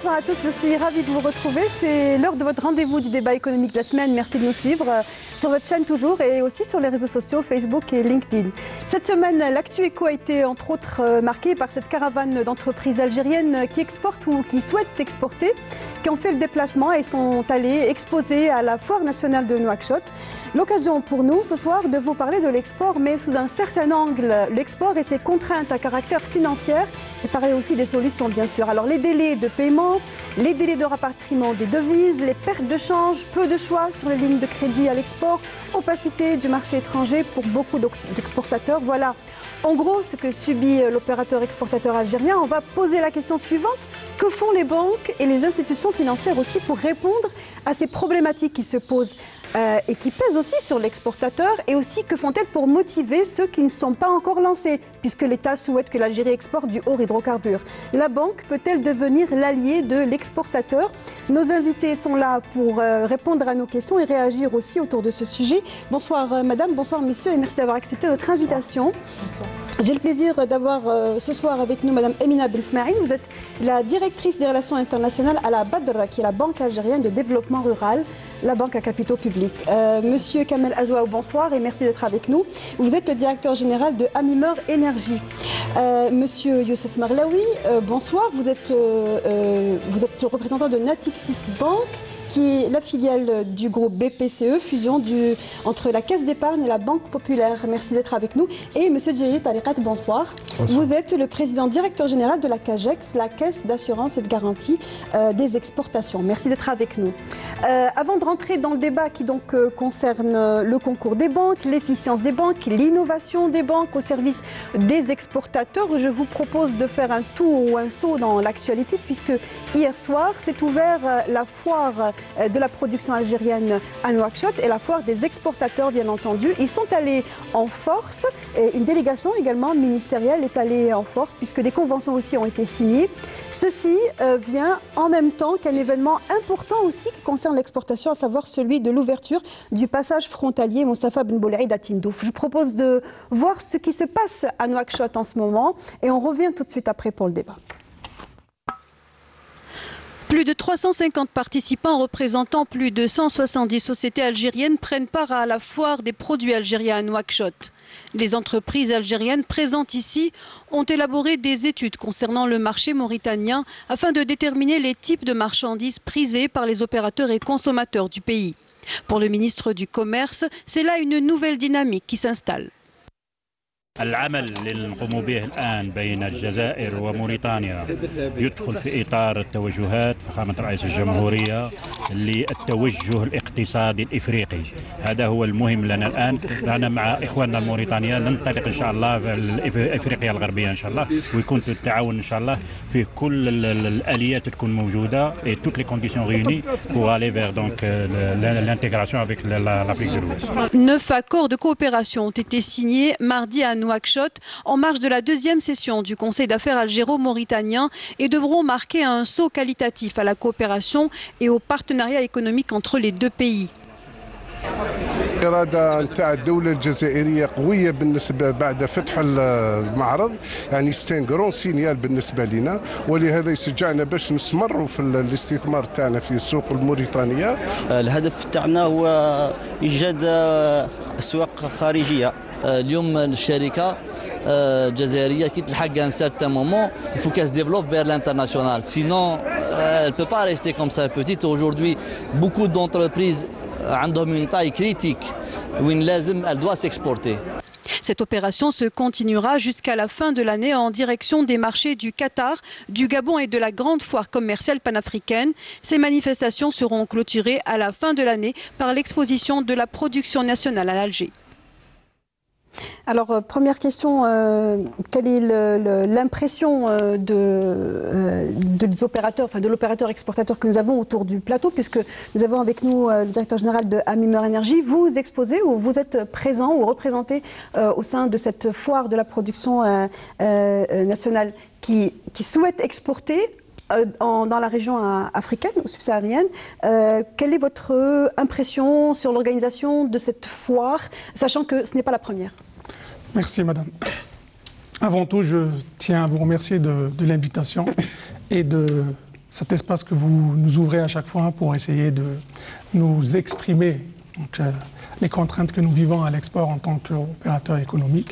bonsoir à tous, je suis ravie de vous retrouver. C'est l'heure de votre rendez-vous du débat économique de la semaine. Merci de nous suivre sur votre chaîne toujours et aussi sur les réseaux sociaux Facebook et LinkedIn. Cette semaine, l'actu éco a été entre autres marquée par cette caravane d'entreprises algériennes qui exportent ou qui souhaitent exporter, qui ont fait le déplacement et sont allées exposer à la Foire nationale de Nouakchott. L'occasion pour nous ce soir de vous parler de l'export, mais sous un certain angle. L'export et ses contraintes à caractère financier et parler aussi des solutions bien sûr. Alors les délais de paiement, les délais de rapatriement des devises, les pertes de change, peu de choix sur les lignes de crédit à l'export, opacité du marché étranger pour beaucoup d'exportateurs. Voilà en gros ce que subit l'opérateur exportateur algérien. On va poser la question suivante. Que font les banques et les institutions financières aussi pour répondre à ces problématiques qui se posent et qui pèsent aussi sur l'exportateur, et aussi que font-elles pour motiver ceux qui ne sont pas encore lancés, puisque l'État souhaite que l'Algérie exporte du haut hydrocarbure. La banque peut-elle devenir l'allié de l'exportateur? Nos invités sont là pour répondre à nos questions et réagir aussi autour de ce sujet. Bonsoir madame, bonsoir messieurs et merci d'avoir accepté notre invitation. Bonsoir. J'ai le plaisir d'avoir ce soir avec nous madame Emina Bensmaïn. Vous êtes la directrice des relations internationales à la Badr, qui est la Banque algérienne de développement rural, la banque à capitaux publics. Monsieur Kamel Azouaou, bonsoir et merci d'être avec nous. Vous êtes le directeur général de Amimer Énergie. Monsieur Youssef Marlaoui, bonsoir. Vous êtes le représentant de Natixis Bank, qui est la filiale du groupe BPCE, fusion entre la Caisse d'épargne et la Banque populaire. Merci d'être avec nous. Et monsieur Djeli Tariqat, bonsoir. Bonsoir. Vous êtes le président directeur général de la CAGEX, la Caisse d'assurance et de garantie des exportations. Merci d'être avec nous. Avant de rentrer dans le débat qui donc concerne le concours des banques, l'efficience des banques, l'innovation des banques au service des exportateurs, je vous propose de faire un tour ou un saut dans l'actualité, puisque hier soir s'est ouvert la foire de la production algérienne à Nouakchott et la foire des exportateurs, bien entendu. Ils sont allés en force et une délégation également ministérielle est allée en force, puisque des conventions aussi ont été signées. Ceci vient en même temps qu'un événement important aussi qui concerne l'exportation, à savoir celui de l'ouverture du passage frontalier Moustapha Ben Boulaïd à Tindouf. Je vous propose de voir ce qui se passe à Nouakchott en ce moment et on revient tout de suite après pour le débat. Plus de 350 participants représentant plus de 170 sociétés algériennes prennent part à la foire des produits algériens à Nouakchott. Les entreprises algériennes présentes ici ont élaboré des études concernant le marché mauritanien afin de déterminer les types de marchandises prisées par les opérateurs et consommateurs du pays. Pour le ministre du Commerce, c'est là une nouvelle dynamique qui s'installe. العمل اللي نقوم به الآن بين الجزائر وموريتانيا يدخل في إطار التوجهات فخامة رئيس الجمهورية للتوجه الاقتصادي الإفريقي. هذا هو المهم لنا الآن. معنا مع إخواننا الموريتانيين ننطلق إن شاء الله في إفريقيا الغربية إن شاء الله، ويكون في التعاون إن شاء الله في كل الآليات تكون موجودة et toutes les conditions réunies pour aller vers donc l'intégration avec l'Afrique de l'Ouest. 9 accords de coopération ont été signés mardi à Nouakchott en marge de la deuxième session du Conseil d'affaires algéro-mauritanien et devront marquer un saut qualitatif à la coopération et au partenariat économique entre les deux pays. الإرادة نتاع الدولة الجزائرية قوية بالنسبة بعد فتح المعرض، يعني ستين جرون سينيال بالنسبة لنا، ولهذا يشجعنا باش نستمروا في الاستثمار تاعنا في السوق الموريتانية. الهدف تاعنا هو إيجاد أسواق خارجية. اليوم الشركة الجزائرية كي تلحق un certain moment, il faut qu'elle se développe vers l'international. Sinon, elle ne peut pas rester comme ça petite. Aujourd'hui, beaucoup d'entreprises عندهم une taille critique وين لازم elle doit s'exporter. Cette opération se continuera jusqu'à la fin de l'année en direction des marchés du Qatar, du Gabon et de la grande foire commerciale panafricaine. Ces manifestations seront clôturées à la fin de l'année par l'exposition de la production nationale à Alger. Alors, première question, quelle est l'impression des opérateurs, enfin de l'opérateur exportateur que nous avons autour du plateau, puisque nous avons avec nous le directeur général de Amimer Énergie. Vous exposez ou vous êtes présent ou représenté au sein de cette foire de la production nationale qui souhaite exporter dans la région africaine ou subsaharienne. Quelle est votre impression sur l'organisation de cette foire, sachant que ce n'est pas la première? Merci madame. Avant tout, je tiens à vous remercier de l'invitation et de cet espace que vous nous ouvrez à chaque fois pour essayer de nous exprimer donc, les contraintes que nous vivons à l'export en tant qu'opérateur économique.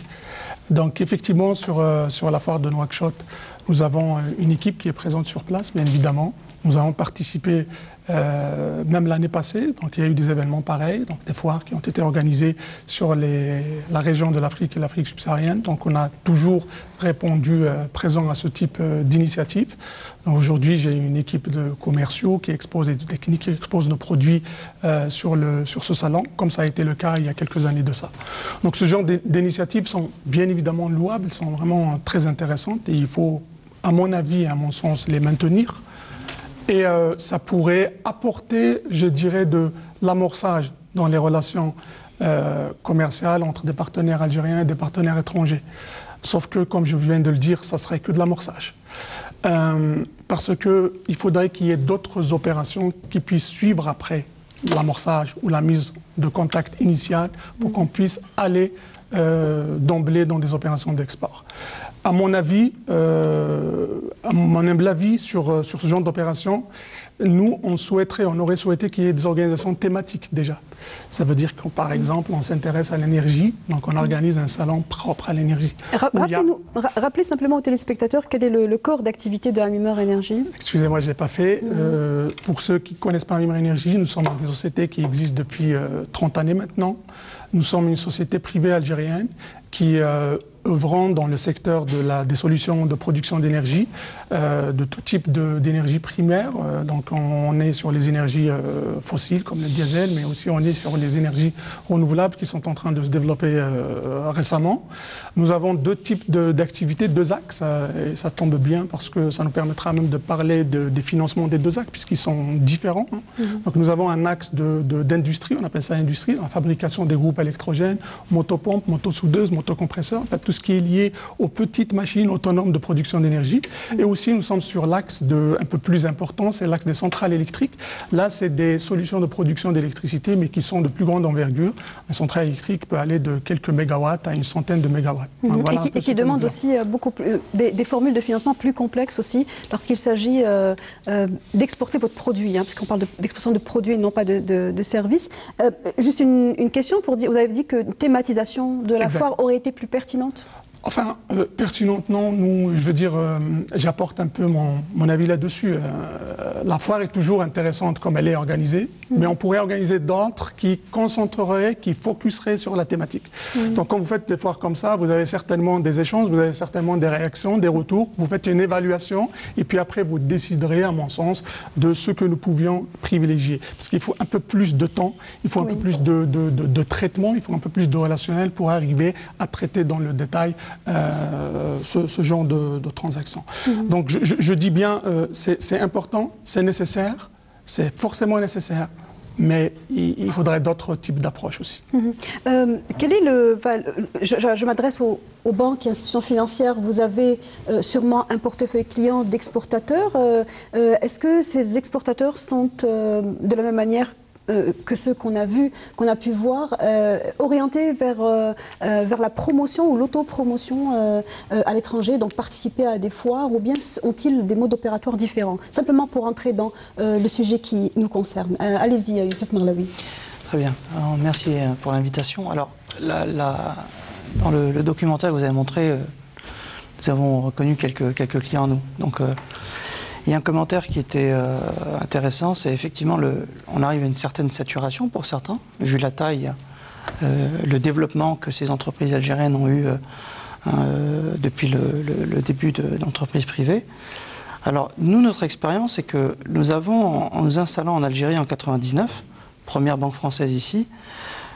Donc effectivement, sur la foire de Nouakchott, nous avons une équipe qui est présente sur place, bien évidemment. Nous avons participé même l'année passée, donc il y a eu des événements pareils, donc des foires qui ont été organisées sur la région de l'Afrique et l'Afrique subsaharienne. Donc on a toujours répondu présent à ce type d'initiative. Aujourd'hui, j'ai une équipe de commerciaux qui expose des techniques, qui expose nos produits sur ce salon, comme ça a été le cas il y a quelques années de ça. Donc ce genre d'initiatives sont bien évidemment louables, sont vraiment très intéressantes et il faut, à mon avis et à mon sens, les maintenir. Et ça pourrait apporter, je dirais, de l'amorçage dans les relations commerciales entre des partenaires algériens et des partenaires étrangers. Sauf que, comme je viens de le dire, ça serait que de l'amorçage. Parce qu'il faudrait qu'il y ait d'autres opérations qui puissent suivre après l'amorçage ou la mise de contact initial pour qu'on puisse aller d'emblée dans des opérations d'export. À mon avis, à mon humble avis sur ce genre d'opération, nous, on aurait souhaité qu'il y ait des organisations thématiques déjà. Ça veut dire que, par exemple, on s'intéresse à l'énergie, donc on organise un salon propre à l'énergie. Rappelez simplement aux téléspectateurs quel est le corps d'activité de Hamimeur Énergie. Excusez-moi, je ne l'ai pas fait. Pour ceux qui ne connaissent pas Hamimeur Énergie, nous sommes une société qui existe depuis 30 années maintenant. Nous sommes une société privée algérienne qui œuvrant dans le secteur des solutions de production d'énergie, de tout type d'énergie primaire. Donc on est sur les énergies fossiles comme le diesel, mais aussi on est sur les énergies renouvelables qui sont en train de se développer récemment. Nous avons deux types d'activités, deux axes, et ça tombe bien parce que ça nous permettra même de parler des financements des deux axes puisqu'ils sont différents. Donc nous avons un axe d'industrie, on appelle ça industrie, la fabrication des groupes électrogènes, motopompes, motosoudeuses, motocompresseurs, en fait, tout ce qui est lié aux petites machines autonomes de production d'énergie. Et aussi, nous sommes sur l'axe un peu plus important, c'est l'axe des centrales électriques. Là, c'est des solutions de production d'électricité, mais qui sont de plus grande envergure. Une centrale électrique peut aller de quelques mégawatts à une centaine de mégawatts. Voilà et qui demande aussi beaucoup plus, des formules de financement plus complexes aussi, lorsqu'il s'agit d'exporter votre produit, hein, parce qu'on parle d'exportation de produits et non pas de services. Juste une question pour dire, vous avez dit que une thématisation de la foire aurait été plus pertinente? Enfin, pertinente, non. Je veux dire, j'apporte un peu mon avis là-dessus. La foire est toujours intéressante comme elle est organisée, mais on pourrait organiser d'autres qui concentreraient, qui focuseraient sur la thématique. Donc, quand vous faites des foires comme ça, vous avez certainement des échanges, vous avez certainement des réactions, des retours, vous faites une évaluation, et puis après, vous déciderez, à mon sens, de ce que nous pouvions privilégier. Parce qu'il faut un peu plus de temps, il faut un peu plus de traitement, il faut un peu plus de relationnel pour arriver à traiter dans le détail ce genre de transactions. Donc je dis bien, c'est important, c'est nécessaire, c'est forcément nécessaire, mais il faudrait d'autres types d'approches aussi. Quel est je m'adresse aux banques et institutions financières, vous avez sûrement un portefeuille client d'exportateurs. Est-ce que ces exportateurs sont de la même manière que ceux qu'on a pu voir, orientés vers la promotion ou l'autopromotion à l'étranger, donc participer à des foires, ou bien ont-ils des modes opératoires différents? Simplement pour entrer dans le sujet qui nous concerne. Allez-y, Youssef Marlaoui. Très bien. Alors, merci pour l'invitation. Alors, dans le documentaire que vous avez montré, nous avons reconnu quelques clients à nous. Donc, il y a un commentaire qui était intéressant, c'est effectivement on arrive à une certaine saturation pour certains, vu la taille, le développement que ces entreprises algériennes ont eu depuis le début de l'entreprise privée. Alors nous, notre expérience, c'est que nous avons, en nous installant en Algérie en 1999, première banque française ici,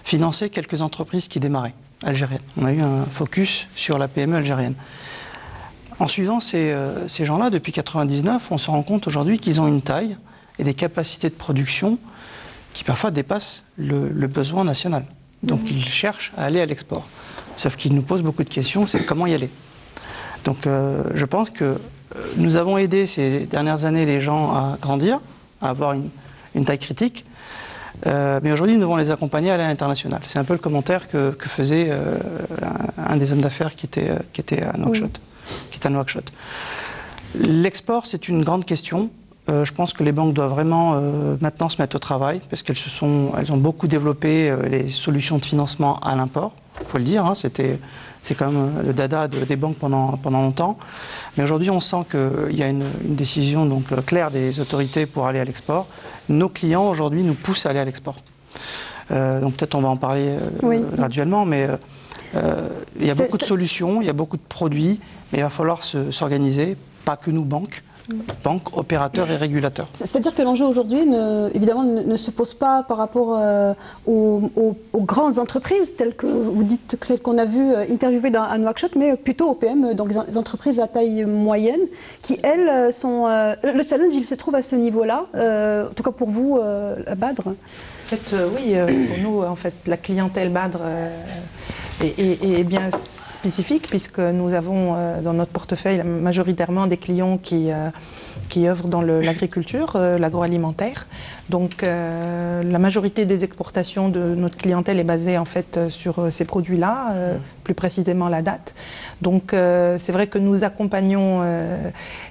financé quelques entreprises qui démarraient, algériennes. On a eu un focus sur la PME algérienne. En suivant ces gens-là, depuis 1999, on se rend compte aujourd'hui qu'ils ont une taille et des capacités de production qui parfois dépassent le besoin national. Donc ils cherchent à aller à l'export. Sauf qu'ils nous posent beaucoup de questions, c'est comment y aller. Donc je pense que nous avons aidé ces dernières années les gens à grandir, à avoir une taille critique. Mais aujourd'hui, nous devons les accompagner à l'international. C'est un peu le commentaire que faisait un des hommes d'affaires qui était à Nouakchott. L'export, c'est une grande question. Je pense que les banques doivent vraiment maintenant se mettre au travail parce elles ont beaucoup développé les solutions de financement à l'import. Il faut le dire, hein, c'est quand même le dada des banques pendant longtemps. Mais aujourd'hui, on sent qu'il y a une décision donc, claire des autorités pour aller à l'export. Nos clients aujourd'hui nous poussent à aller à l'export. Donc peut-être on va en parler graduellement, mais il y a beaucoup de solutions, il y a beaucoup de produits, mais il va falloir s'organiser, pas que nous, banques, opérateurs et régulateurs. C'est-à-dire que l'enjeu aujourd'hui, évidemment, ne se pose pas par rapport aux grandes entreprises, telles que vous dites, celles qu'on a vues interviewées à Nouakchott, mais plutôt aux PME, donc les entreprises à taille moyenne, qui, elles, sont... le challenge, il se trouve à ce niveau-là, en tout cas pour vous, à Badr. En fait, oui, pour nous, en fait, la clientèle Badr est bien spécifique puisque nous avons dans notre portefeuille majoritairement des clients qui œuvrent dans l'agriculture, l'agroalimentaire. Donc la majorité des exportations de notre clientèle est basée en fait sur ces produits-là, plus précisément la date. Donc c'est vrai que nous accompagnons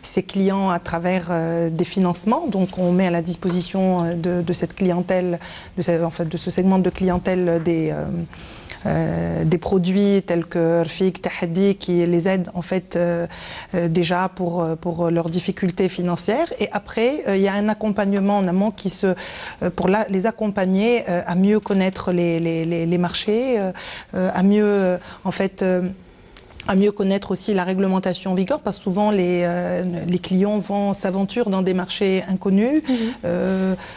ces clients à travers des financements. Donc on met à la disposition de cette clientèle, de ce segment de clientèle des produits tels que Rfik, Tahadi, qui les aident en fait déjà pour leurs difficultés financières. Et après, il y a un accompagnement en amont pour les accompagner à mieux connaître les marchés, à mieux en fait à mieux connaître aussi la réglementation en vigueur, parce que souvent les clients s'aventurent dans des marchés inconnus,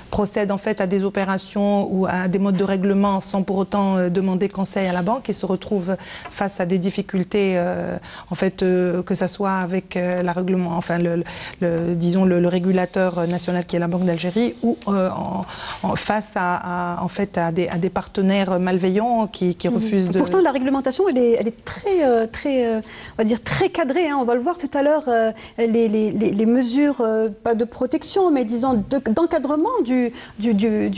procèdent en fait à des opérations ou à des modes de règlement sans pour autant demander conseil à la banque et se retrouvent face à des difficultés, en fait, que ça soit avec disons le régulateur national qui est la Banque d'Algérie ou face à des partenaires malveillants qui refusent de... Pourtant, la réglementation, elle est très on va dire très cadré, hein. On va le voir tout à l'heure, les mesures, pas de protection, mais disons d'encadrement du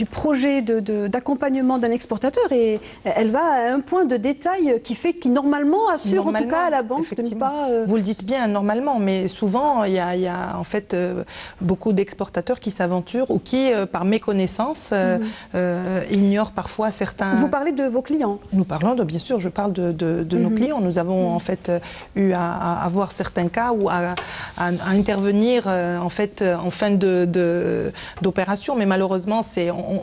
projet d'accompagnement d'un exportateur. Et elle va à un point de détail qui normalement assure en tout cas à la banque de ne pas... Vous le dites bien, normalement, mais souvent il y a en fait beaucoup d'exportateurs qui s'aventurent ou qui, par méconnaissance, ignorent parfois certains... Vous parlez de vos clients? Nous parlons bien sûr, je parle de nos clients. Nous avons en fait eu à avoir certains cas ou à intervenir en fait en fin d'opération, mais malheureusement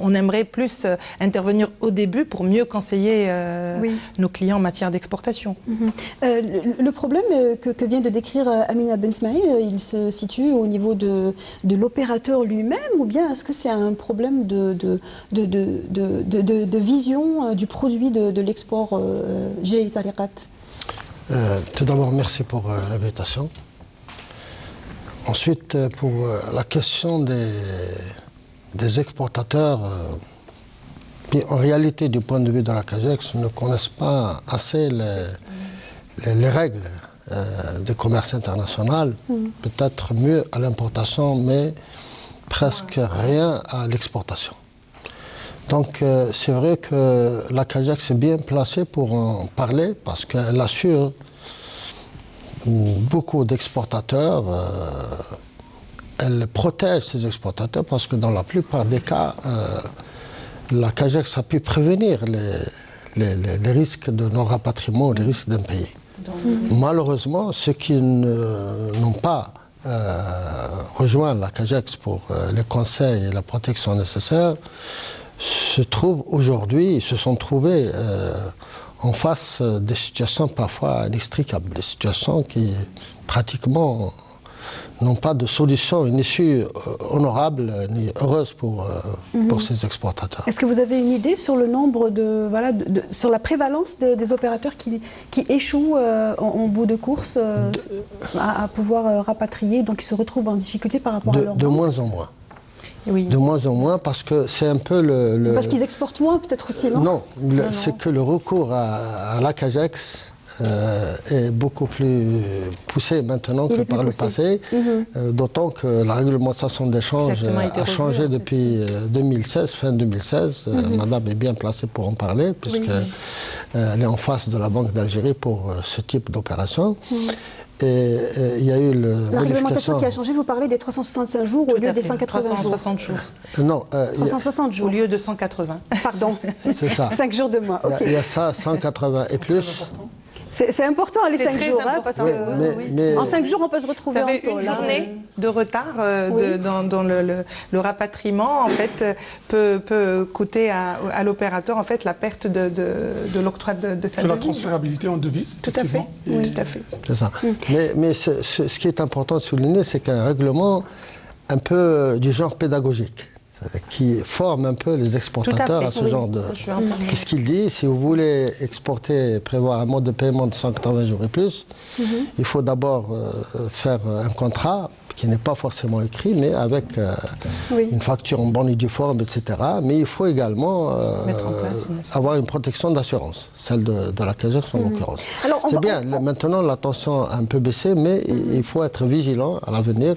on aimerait plus intervenir au début pour mieux conseiller nos clients en matière d'exportation. Le problème que vient de décrire Amina Ben Smaïl, il se situe au niveau de l'opérateur lui-même, ou bien est-ce que c'est un problème de vision du produit de l'export Jilali Tariqat? Tout d'abord, merci pour l'invitation. Ensuite, pour la question des exportateurs, en réalité, du point de vue de la CAGEX, ne connaissent pas assez les règles du commerce international, peut-être mieux à l'importation, mais presque rien à l'exportation. Donc c'est vrai que la CAGEX est bien placée pour en parler parce qu'elle assure beaucoup d'exportateurs, elle protège ces exportateurs parce que dans la plupart des cas, la CAGEX a pu prévenir les risques de non-rapatriement, les risques d'impayés. Malheureusement, ceux qui n'ont pas rejoint la CAGEX pour les conseils et la protection nécessaires se sont trouvés en face des situations parfois inextricables, des situations qui pratiquement n'ont pas de solution, une issue honorable ni heureuse pour ces exportateurs. Est-ce que vous avez une idée sur le nombre sur la prévalence des opérateurs qui échouent en bout de course à pouvoir rapatrier, donc qui se retrouvent en difficulté par rapport à leur banque? De moins en moins. Oui. De moins en moins, parce que c'est un peu Parce qu'ils exportent moins, peut-être aussi, non? Non, c'est que le recours à la CAGEX est beaucoup plus poussé maintenant que par le passé, d'autant que la réglementation d'échange a changé depuis 2016, fin 2016. Madame est bien placée pour en parler, puisqu'elle est en face de la Banque d'Algérie pour ce type d'opération. Et il y a eu la réglementation qui a changé, vous parlez des 365 jours au lieu des 180 jours. 360 jours. Non, 360 jours. Au lieu de 180. Pardon. C'est ça. 5 jours de mois. Il y a ça, 180 et plus. C'est important les 5 jours, parce Oui, que mais en 5 jours on peut se retrouver Vous avez en tôle, une hein. journée de retard dans le rapatriement en fait peut coûter à l'opérateur en fait la perte de l'octroi de sa De la devise. transférabilité en devise. Tout à fait. Oui, tout à fait. C'est ça. Mais ce qui est important de souligner, c'est qu'un règlement un peu du genre pédagogique, qui forme un peu les exportateurs à ce genre de... Puisqu'il dit, si vous voulez exporter, prévoir un mode de paiement de 180 jours et plus, il faut d'abord faire un contrat qui n'est pas forcément écrit, mais avec une facture en bonne et due forme, etc. Mais il faut également avoir une protection d'assurance, celle de la CAGEX en l'occurrence. C'est bien, maintenant la tension a un peu baissé, mais il faut être vigilant à l'avenir.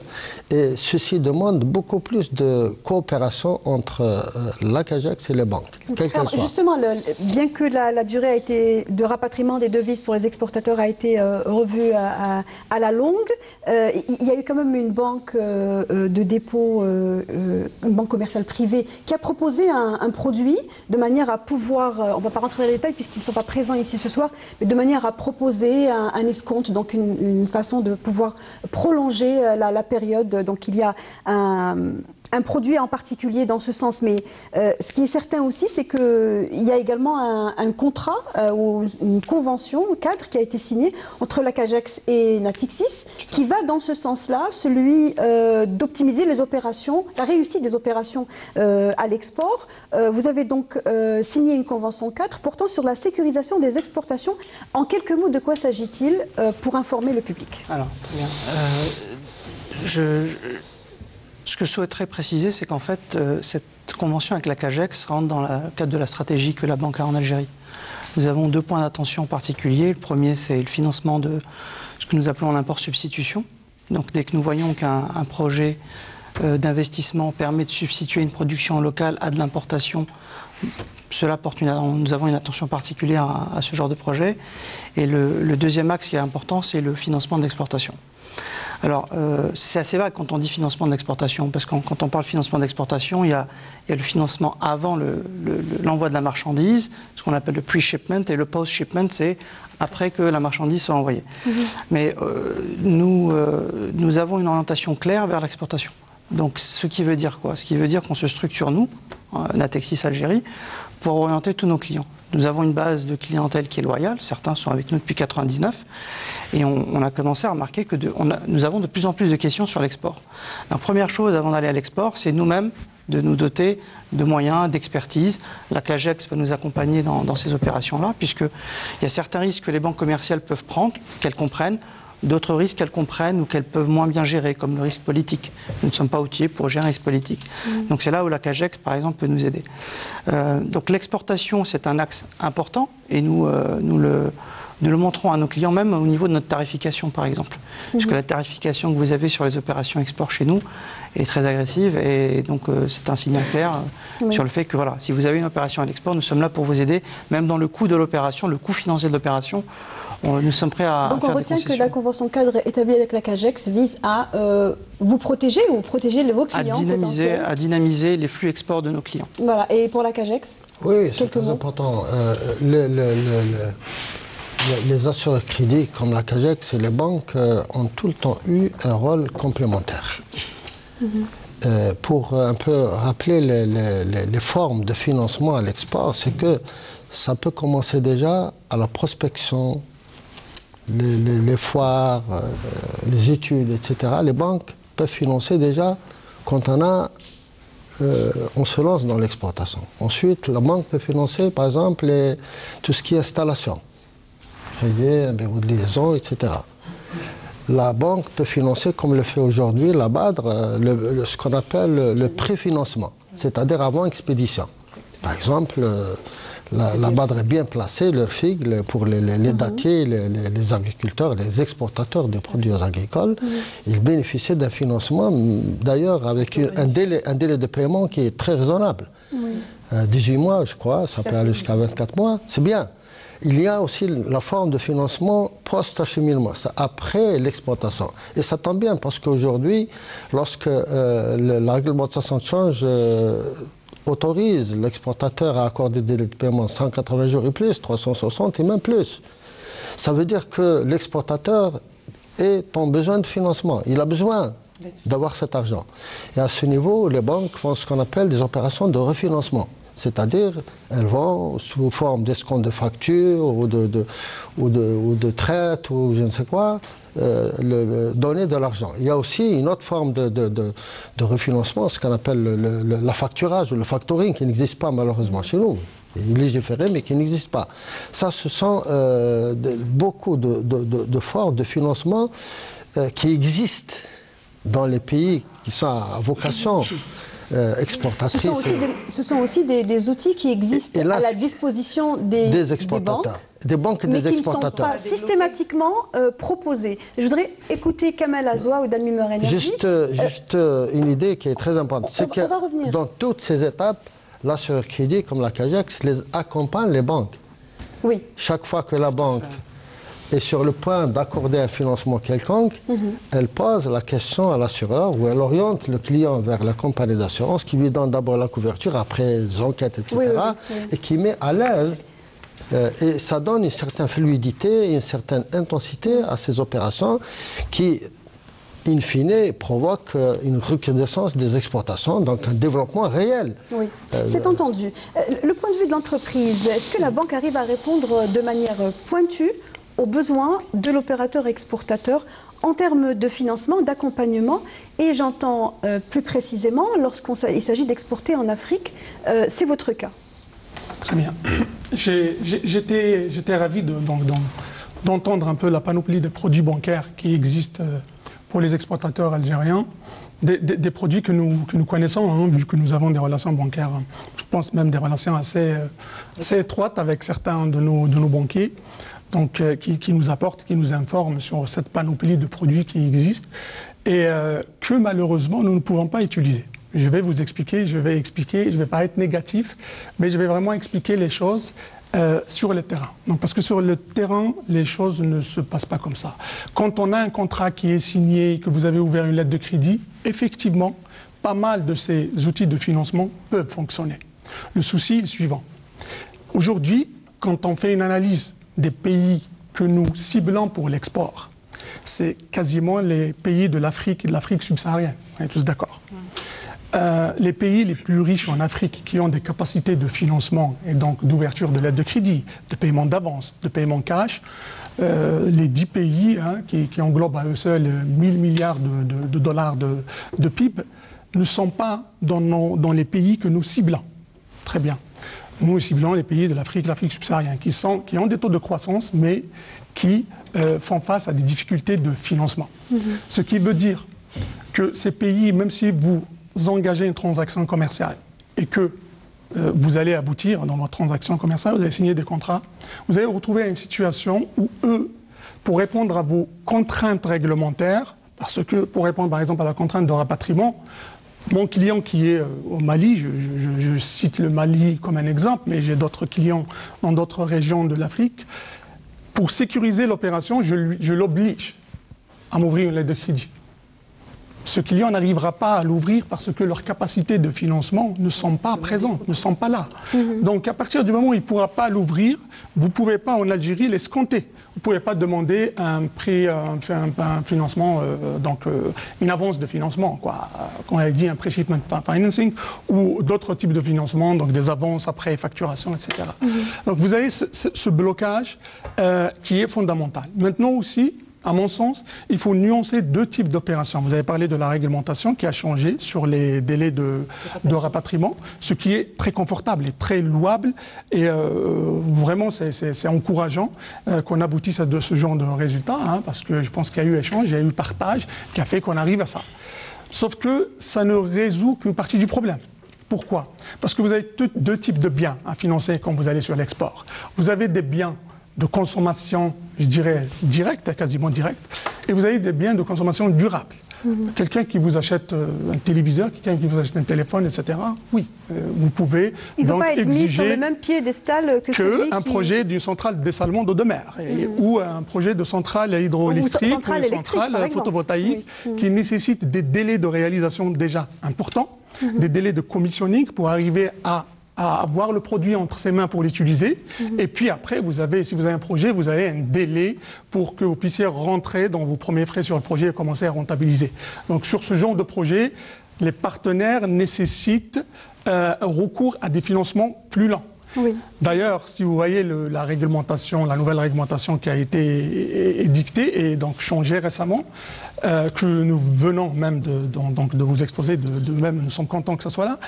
Et ceci demande beaucoup plus de coopération entre la CAGEX et les banques, quelles qu'elles soient. Justement, bien que la durée de rapatriement des devises pour les exportateurs a été revue à la longue, il y a eu quand même une banque de dépôt, une banque commerciale privée, qui a proposé un produit de manière à pouvoir, on ne va pas rentrer dans les détails puisqu'ils ne sont pas présents ici ce soir, mais de manière à proposer un escompte, donc une façon de pouvoir prolonger la période. Donc il y a un produit en particulier dans ce sens, mais ce qui est certain aussi, c'est qu'il y a également un contrat ou une convention cadre qui a été signée entre la CAGEX et Natixis, qui va dans ce sens-là, celui d'optimiser les opérations, la réussite des opérations à l'export. Vous avez donc signé une convention cadre portant sur la sécurisation des exportations. En quelques mots, de quoi s'agit-il pour informer le public? Alors, très bien. Ce que je souhaiterais préciser, c'est qu'en fait, cette convention avec la CAGEX rentre dans le cadre de la stratégie que la banque a en Algérie. Nous avons 2 points d'attention particuliers. Le premier, c'est le financement de ce que nous appelons l'import-substitution. Donc, dès que nous voyons qu'un projet d'investissement permet de substituer une production locale à de l'importation, nous avons une attention particulière à ce genre de projet. Et le deuxième axe qui est important, c'est le financement de l'exportation. Alors, c'est assez vague quand on dit financement de l'exportation, parce que quand on parle financement d'exportation, il y a le financement avant l'envoi de la marchandise, ce qu'on appelle le pre-shipment, et le post-shipment, c'est après que la marchandise soit envoyée. Mais nous avons une orientation claire vers l'exportation. Donc, ce qui veut dire quoi? Ce qui veut dire qu'on se structure, nous, Natixis Algérie, pour orienter tous nos clients. Nous avons une base de clientèle qui est loyale, certains sont avec nous depuis 1999, et on a commencé à remarquer que nous avons de plus en plus de questions sur l'export. La première chose avant d'aller à l'export, c'est nous-mêmes de nous doter de moyens, d'expertise. La CAGEX va nous accompagner dans ces opérations-là, puisqu'il y a certains risques que les banques commerciales peuvent prendre, qu'elles comprennent, d'autres risques qu'elles comprennent ou qu'elles peuvent moins bien gérer, comme le risque politique. Nous ne sommes pas outillés pour gérer un risque politique. Donc c'est là où la CAGEX, par exemple, peut nous aider. Donc l'exportation, c'est un axe important, et nous le montrons à nos clients, même au niveau de notre tarification, par exemple. Parce que la tarification que vous avez sur les opérations export chez nous est très agressive, et donc c'est un signal clair sur le fait que, voilà, si vous avez une opération à l'export, nous sommes là pour vous aider, même dans le coût de l'opération, le coût financier de l'opération. Nous sommes prêts à faire des concessions. Donc on retient que la convention cadre établie avec la CAGEX vise à vous protéger ou protéger vos clients à dynamiser les flux export de nos clients. Voilà. Et pour la CAGEX? Oui, c'est très important. Les assureurs crédits comme la CAGEX et les banques ont tout le temps eu un rôle complémentaire. Pour un peu rappeler les formes de financement à l'export, c'est que ça peut commencer déjà à la prospection, les foires, les études, etc. Les banques peuvent financer déjà quand on se lance dans l'exportation. Ensuite, la banque peut financer, par exemple, tout ce qui est installation, un bureau de liaison, etc. La banque peut financer, comme le fait aujourd'hui la BADR, ce qu'on appelle le préfinancement, c'est-à-dire avant expédition. Par exemple, la BADR est bien placée, leur FIG, pour les dattiers, les agriculteurs, les exportateurs de produits agricoles. Ils bénéficient d'un financement, d'ailleurs, avec un délai de paiement qui est très raisonnable. 18 mois, je crois, ça peut aller jusqu'à 24 mois, c'est bien. Il y a aussi la forme de financement post-acheminement, c'est après l'exportation. Et ça tombe bien parce qu'aujourd'hui, lorsque la réglementation de change autorise l'exportateur à accorder des délais de paiement 180 jours et plus, 360 et même plus, ça veut dire que l'exportateur est en besoin de financement. Il a besoin d'avoir cet argent. Et à ce niveau, les banques font ce qu'on appelle des opérations de refinancement. C'est-à-dire, elles vont, sous forme d'escompte de facture ou de traite ou je ne sais quoi, donner de l'argent. Il y a aussi une autre forme de refinancement, ce qu'on appelle la facturage ou le factoring, qui n'existe pas malheureusement chez nous. Il est légiféré, mais qui n'existe pas. Ça, ce sont beaucoup de formes de financement qui existent dans les pays qui sont à vocation exportatrice. Ce sont aussi des outils qui existent à la disposition des exportateurs. Des banques et des exportateurs. Qui ne sont pas systématiquement proposés. Je voudrais écouter Kamel Azoua ou Dalmi Merenaki. Juste une idée qui est très importante. C'est que dans toutes ces étapes, l'assureur crédit, comme la CAGEX, les accompagne les banques. Oui. Chaque fois que la banque est sur le point d'accorder un financement quelconque, elle pose la question à l'assureur ou elle oriente le client vers la compagnie d'assurance qui lui donne d'abord la couverture, après les enquêtes, etc. Et qui met à l'aise. Et ça donne une certaine fluidité et une certaine intensité à ces opérations qui, in fine, provoquent une recrudescence des exportations, donc un développement réel. Oui, c'est entendu. Le point de vue de l'entreprise, est-ce que la banque arrive à répondre de manière pointue aux besoins de l'opérateur exportateur en termes de financement, d'accompagnement? Et j'entends plus précisément, lorsqu'il s'agit d'exporter en Afrique, c'est votre cas. Très bien. J'étais ravi d'entendre un peu la panoplie des produits bancaires qui existent pour les exportateurs algériens, des produits que nous connaissons, hein, vu que nous avons des relations bancaires, je pense même des relations assez étroites avec certains de nos banquiers, donc, qui nous apportent, qui nous informent sur cette panoplie de produits qui existent et que malheureusement nous ne pouvons pas utiliser. Je vais vous expliquer, je ne vais pas être négatif, mais je vais vraiment expliquer les choses sur le terrain. Donc, parce que sur le terrain, les choses ne se passent pas comme ça. Quand on a un contrat qui est signé, que vous avez ouvert une lettre de crédit, effectivement, pas mal de ces outils de financement peuvent fonctionner. Le souci est le suivant. Aujourd'hui, quand on fait une analyse des pays que nous ciblons pour l'export, c'est quasiment les pays de l'Afrique et de l'Afrique subsaharienne. On est tous d'accord. Les pays les plus riches en Afrique qui ont des capacités de financement et donc d'ouverture de l'aide de crédit, de paiement d'avance, de paiement cash, les 10 pays qui englobent à eux seuls 1000 milliards de dollars de PIB ne sont pas dans les pays que nous ciblons. Très bien. Nous ciblons les pays de l'Afrique subsaharienne qui ont des taux de croissance mais qui font face à des difficultés de financement. Ce qui veut dire que ces pays, même si vous engagez une transaction commerciale et que vous allez aboutir dans votre transaction commerciale, vous allez signer des contrats, vous allez vous retrouver à une situation où eux, pour répondre à vos contraintes réglementaires, parce que pour répondre par exemple à la contrainte de rapatriement, mon client qui est au Mali, je cite le Mali comme un exemple, mais j'ai d'autres clients dans d'autres régions de l'Afrique, pour sécuriser l'opération, je l'oblige à m'ouvrir une lettre de crédit. Ce client n'arrivera pas à l'ouvrir parce que leurs capacités de financement ne sont pas présentes, ne sont pas là. Donc à partir du moment où il ne pourra pas l'ouvrir, vous ne pouvez pas en Algérie l'escompter. Vous ne pouvez pas demander un prix, un financement, une avance de financement, quoi. Quand on a dit un pre-shipment financing ou d'autres types de financement, donc des avances après facturation, etc. Donc vous avez ce blocage qui est fondamental. Maintenant aussi, à mon sens, il faut nuancer deux types d'opérations. Vous avez parlé de la réglementation qui a changé sur les délais de rapatriement, ce qui est très confortable et très louable. Et vraiment, c'est encourageant qu'on aboutisse à ce genre de résultats, hein, parce que je pense qu'il y a eu échange, il y a eu partage qui a fait qu'on arrive à ça. Sauf que ça ne résout qu'une partie du problème. Pourquoi? Parce que vous avez deux types de biens à financer quand vous allez sur l'export. Vous avez des biens de consommation je dirais, directs, quasiment directs, et vous avez des biens de consommation durables. Quelqu'un qui vous achète un téléviseur, quelqu'un qui vous achète un téléphone, etc. Oui, vous pouvez il donc peut pas être mis sur exiger le même piédestal que celui un projet d'une centrale de dessalement d'eau de mer ou un projet de centrale hydroélectrique ou une centrale photovoltaïque qui nécessite des délais de réalisation déjà importants, des délais de commissioning pour arriver à avoir le produit entre ses mains pour l'utiliser. Et puis après, si vous avez un projet, vous avez un délai pour que vous puissiez rentrer dans vos premiers frais sur le projet et commencer à rentabiliser. Donc sur ce genre de projet, les partenaires nécessitent un recours à des financements plus lents. Oui. D'ailleurs, si vous voyez la réglementation, la nouvelle réglementation qui a été édictée et donc changée récemment, que nous venons même de vous exposer, nous sommes contents que ce soit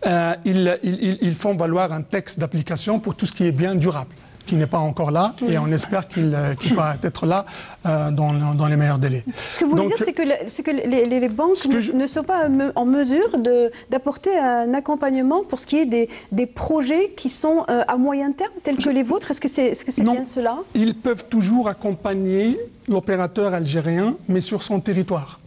là, ils font valoir un texte d'application pour tout ce qui est bien durable, qui n'est pas encore là, et on espère qu'il va être là dans les meilleurs délais. Ce que vous voulez dire, c'est que les banques ne sont pas en mesure d'apporter un accompagnement pour ce qui est des projets qui sont à moyen terme, tels que les vôtres. Est-ce que c'est bien cela? Ils peuvent toujours accompagner l'opérateur algérien, mais sur son territoire.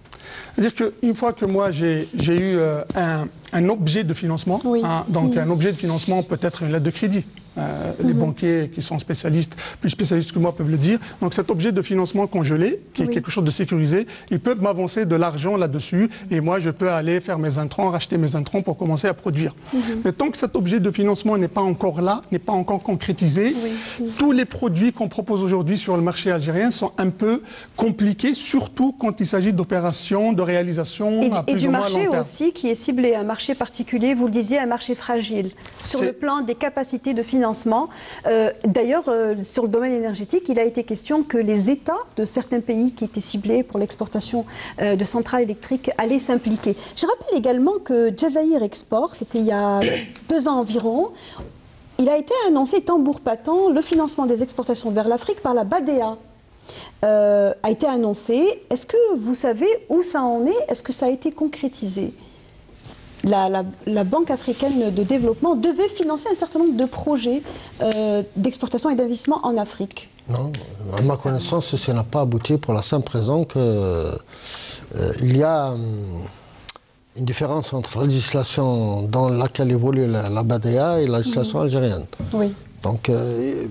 C'est-à-dire qu'une fois que moi j'ai eu un objet de financement, donc un objet de financement peut être une lettre de crédit. Les banquiers qui sont spécialistes, plus spécialistes que moi peuvent le dire. Donc cet objet de financement congelé, qui est quelque chose de sécurisé, ils peuvent m'avancer de l'argent là-dessus et moi je peux aller faire mes intrants, racheter mes intrants pour commencer à produire. Mais tant que cet objet de financement n'est pas encore là, n'est pas encore concrétisé, tous les produits qu'on propose aujourd'hui sur le marché algérien sont un peu compliqués, surtout quand il s'agit d'opérations, de réalisation à plus ou moins long terme. Et du marché aussi qui est ciblé, un marché particulier, vous le disiez, un marché fragile, sur le plan des capacités de financement. D'ailleurs, sur le domaine énergétique, il a été question que les États de certains pays qui étaient ciblés pour l'exportation de centrales électriques allaient s'impliquer. Je rappelle également que Jazair Export, c'était il y a 2 ans environ, il a été annoncé tambour battant, le financement des exportations vers l'Afrique par la BADEA. A été annoncé. Est-ce que vous savez où ça en est? Est-ce que ça a été concrétisé? La Banque africaine de développement devait financer un certain nombre de projets d'exportation et d'investissement en Afrique. Non, à ma connaissance, ça n'a pas abouti pour la simple raison qu'il y a une différence entre la législation dans laquelle évolue la BADEA et la législation algérienne. Oui. Donc,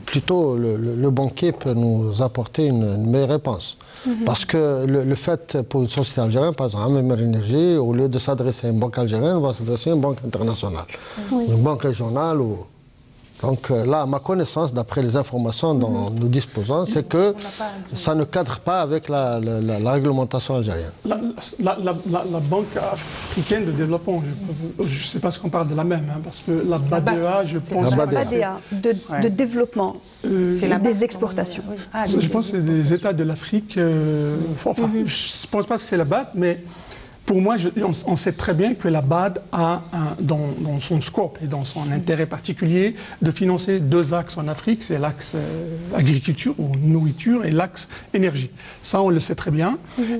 plutôt, le banquier peut nous apporter une meilleure réponse. Parce que le fait, pour une société algérienne, par exemple, Amer Énergie, au lieu de s'adresser à une banque algérienne, va s'adresser à une banque internationale, une banque régionale. Donc là, à ma connaissance, d'après les informations dont nous disposons, c'est que ça ne cadre pas avec la réglementation algérienne. La Banque africaine de développement, je ne sais pas ce qu'on parle de la même, parce que la BADEA, je pense... La BADEA de développement, c'est des exportations. Je pense que c'est des États de l'Afrique, enfin, je ne pense pas que c'est la BAD, mais... Pour moi, on sait très bien que la BAD a, dans son scope et dans son intérêt particulier, de financer 2 axes en Afrique, c'est l'axe agriculture ou nourriture et l'axe énergie. Ça, on le sait très bien.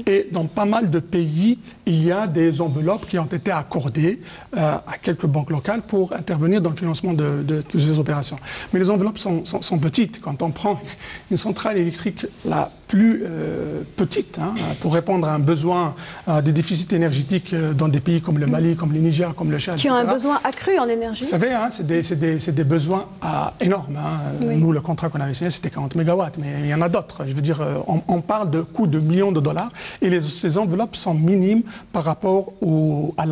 Et dans pas mal de pays, il y a des enveloppes qui ont été accordées à quelques banques locales pour intervenir dans le financement de ces opérations. Mais les enveloppes sont petites. Quand on prend une centrale électrique la plus petite, pour répondre à un besoin, des déficits énergétiques dans des pays comme le Mali, comme le Niger, comme le Tchad, qui ont un besoin accru en énergie. Vous savez, c'est des besoins énormes. Nous, le contrat qu'on avait signé, c'était 40 mégawatts, mais il y en a d'autres. Je veux dire, on parle de coûts de millions de dollars et ces enveloppes sont minimes par rapport à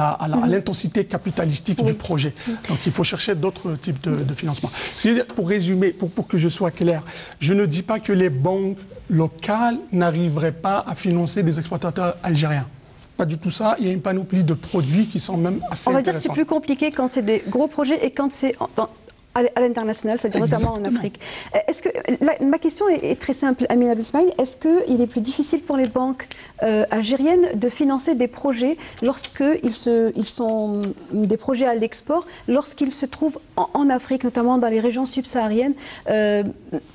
l'intensité capitalistique du projet. Donc il faut chercher d'autres types de financement. C'est-à-dire, pour résumer, pour que je sois clair, je ne dis pas que les banques locales n'arriveraient pas à financer des exploitateurs algériens. Pas du tout ça. Il y a une panoplie de produits qui sont même assez intéressants. On va dire que c'est plus compliqué quand c'est des gros projets et quand c'est à l'international, c'est-à-dire notamment en Afrique. Est-ce que ma question est très simple, Amina Bismail. Est-ce qu'il est plus difficile pour les banques algériennes de financer des projets lorsqu'ils sont des projets à l'export, lorsqu'ils se trouvent en Afrique, notamment dans les régions subsahariennes,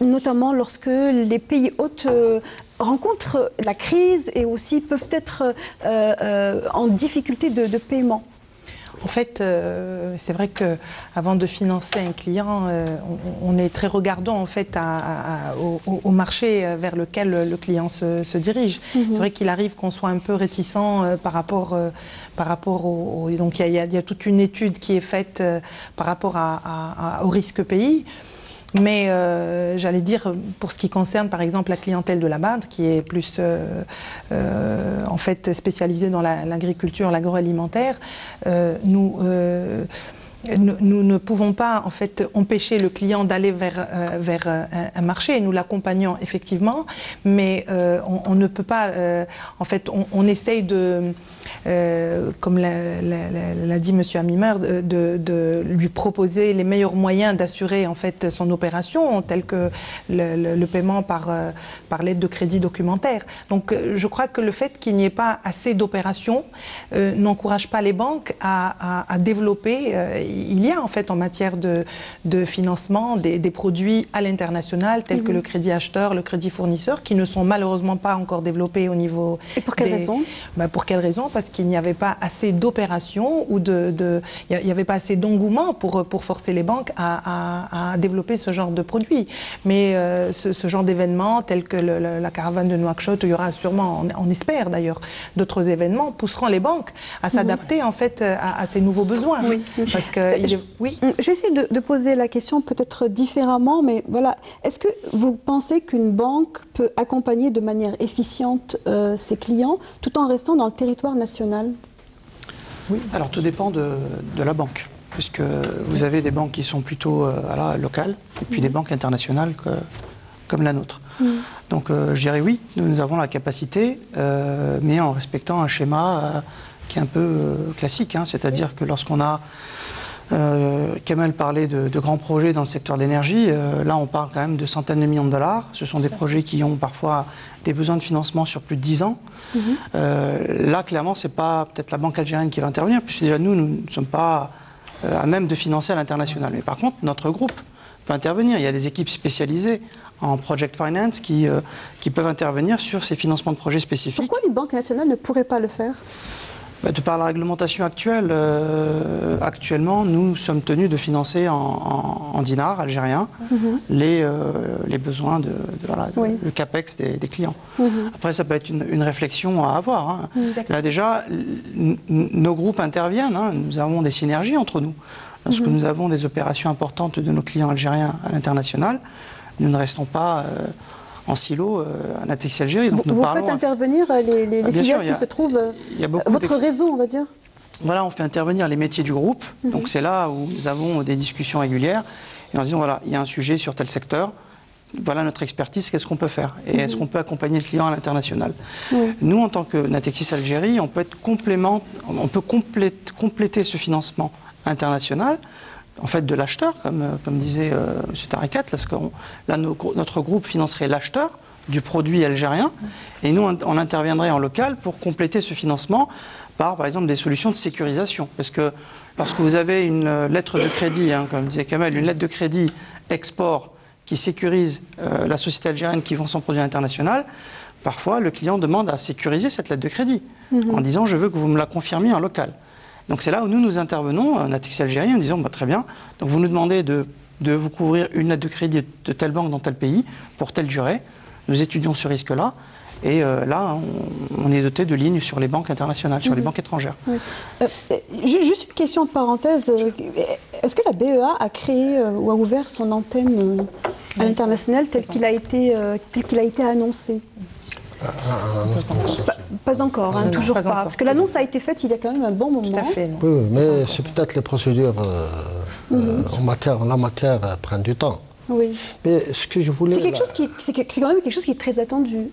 notamment lorsque les pays hôtes rencontrent la crise et aussi peuvent être en difficulté de paiement? En fait, c'est vrai qu'avant de financer un client, on est très regardant en fait au marché vers lequel le client se dirige. C'est vrai qu'il arrive qu'on soit un peu réticent par rapport au... Donc il y a toute une étude qui est faite par rapport au risque pays. Mais j'allais dire, pour ce qui concerne par exemple la clientèle de la BAD, qui est plus en fait spécialisée dans l'agriculture, l'agroalimentaire, nous ne pouvons pas en fait empêcher le client d'aller vers un marché. Nous l'accompagnons effectivement, mais on ne peut pas. En fait, on essaye de, comme l'a dit M. Amimer, de lui proposer les meilleurs moyens d'assurer en fait son opération, tel que le paiement par l'aide de crédit documentaire. Donc, je crois que le fait qu'il n'y ait pas assez d'opérations n'encourage pas les banques à développer. Il y a en fait en matière de financement des produits à l'international tels que le crédit acheteur, le crédit fournisseur, qui ne sont malheureusement pas encore développés au niveau... Et pour quelle raison? Pour quelle raison? Parce qu'il n'y avait pas assez d'opérations ou il n'y avait pas assez d'engouement pour forcer les banques à développer ce genre de produits. Mais ce genre d'événements tels que la caravane de Nouakchott, où il y aura sûrement, on espère d'ailleurs, d'autres événements, pousseront les banques à s'adapter en fait à ces nouveaux besoins. Oui. Parce que oui. Je vais essayer de poser la question peut-être différemment, mais voilà. Est-ce que vous pensez qu'une banque peut accompagner de manière efficiente ses clients tout en restant dans le territoire national? Oui, alors tout dépend de la banque, puisque vous avez des banques qui sont plutôt locales, et puis des banques internationales comme la nôtre. Donc je dirais oui, nous avons la capacité, mais en respectant un schéma qui est un peu classique, hein, c'est-à-dire que lorsqu'on a... Kamel parlait de grands projets dans le secteur de l'énergie. Là, on parle quand même de centaines de millions de dollars. Ce sont des projets qui ont parfois des besoins de financement sur plus de 10 ans. Là, clairement, ce n'est pas peut-être la banque algérienne qui va intervenir, puisque déjà nous ne sommes pas à même de financer à l'international. Mais par contre, notre groupe peut intervenir. Il y a des équipes spécialisées en project finance qui peuvent intervenir sur ces financements de projets spécifiques. Pourquoi les banques nationales ne pourraient pas le faire ? De par la réglementation actuelle, actuellement, nous sommes tenus de financer en dinars algériens les besoins le capex des clients. Après, ça peut être une réflexion à avoir. Hein. Là, déjà, nos groupes interviennent. Hein. Nous avons des synergies entre nous. Lorsque nous avons des opérations importantes de nos clients algériens à l'international, nous ne restons pas... en silo à Natixis Algérie. Donc vous faites intervenir les filières qui se trouvent, votre réseau, on va dire? Voilà, on fait intervenir les métiers du groupe. Donc c'est là où nous avons des discussions régulières. Et en disant, voilà, il y a un sujet sur tel secteur, voilà notre expertise, qu'est-ce qu'on peut faire? Et est-ce qu'on peut accompagner le client à l'international? Nous, en tant que Natixis Algérie, on peut compléter ce financement international, en fait, de l'acheteur, comme disait M. Tarikat, là, notre groupe financerait l'acheteur du produit algérien, et nous, on interviendrait en local pour compléter ce financement par exemple, des solutions de sécurisation. Parce que lorsque vous avez une lettre de crédit, hein, comme disait Kamel, une lettre de crédit export qui sécurise la société algérienne qui vend son produit international, parfois, le client demande à sécuriser cette lettre de crédit, en disant « je veux que vous me la confirmiez en local ». Donc c'est là où nous intervenons, Natixis Algérie, en disant très bien, donc vous nous demandez de vous couvrir une lettre de crédit de telle banque dans tel pays pour telle durée. Nous étudions ce risque-là et là, on est doté de lignes sur les banques internationales, sur les banques étrangères. Juste une question de parenthèse. Est-ce que la BEA a créé ou a ouvert son antenne à l'international tel qu'il a été annoncé? Pas encore, hein, toujours pas. Parce que l'annonce a été faite il y a quand même un bon moment. Tout à fait. Oui, mais c'est peut-être les procédures en la matière prennent du temps. Oui. Mais ce que je voulais... C'est quand même quelque chose qui est très attendu.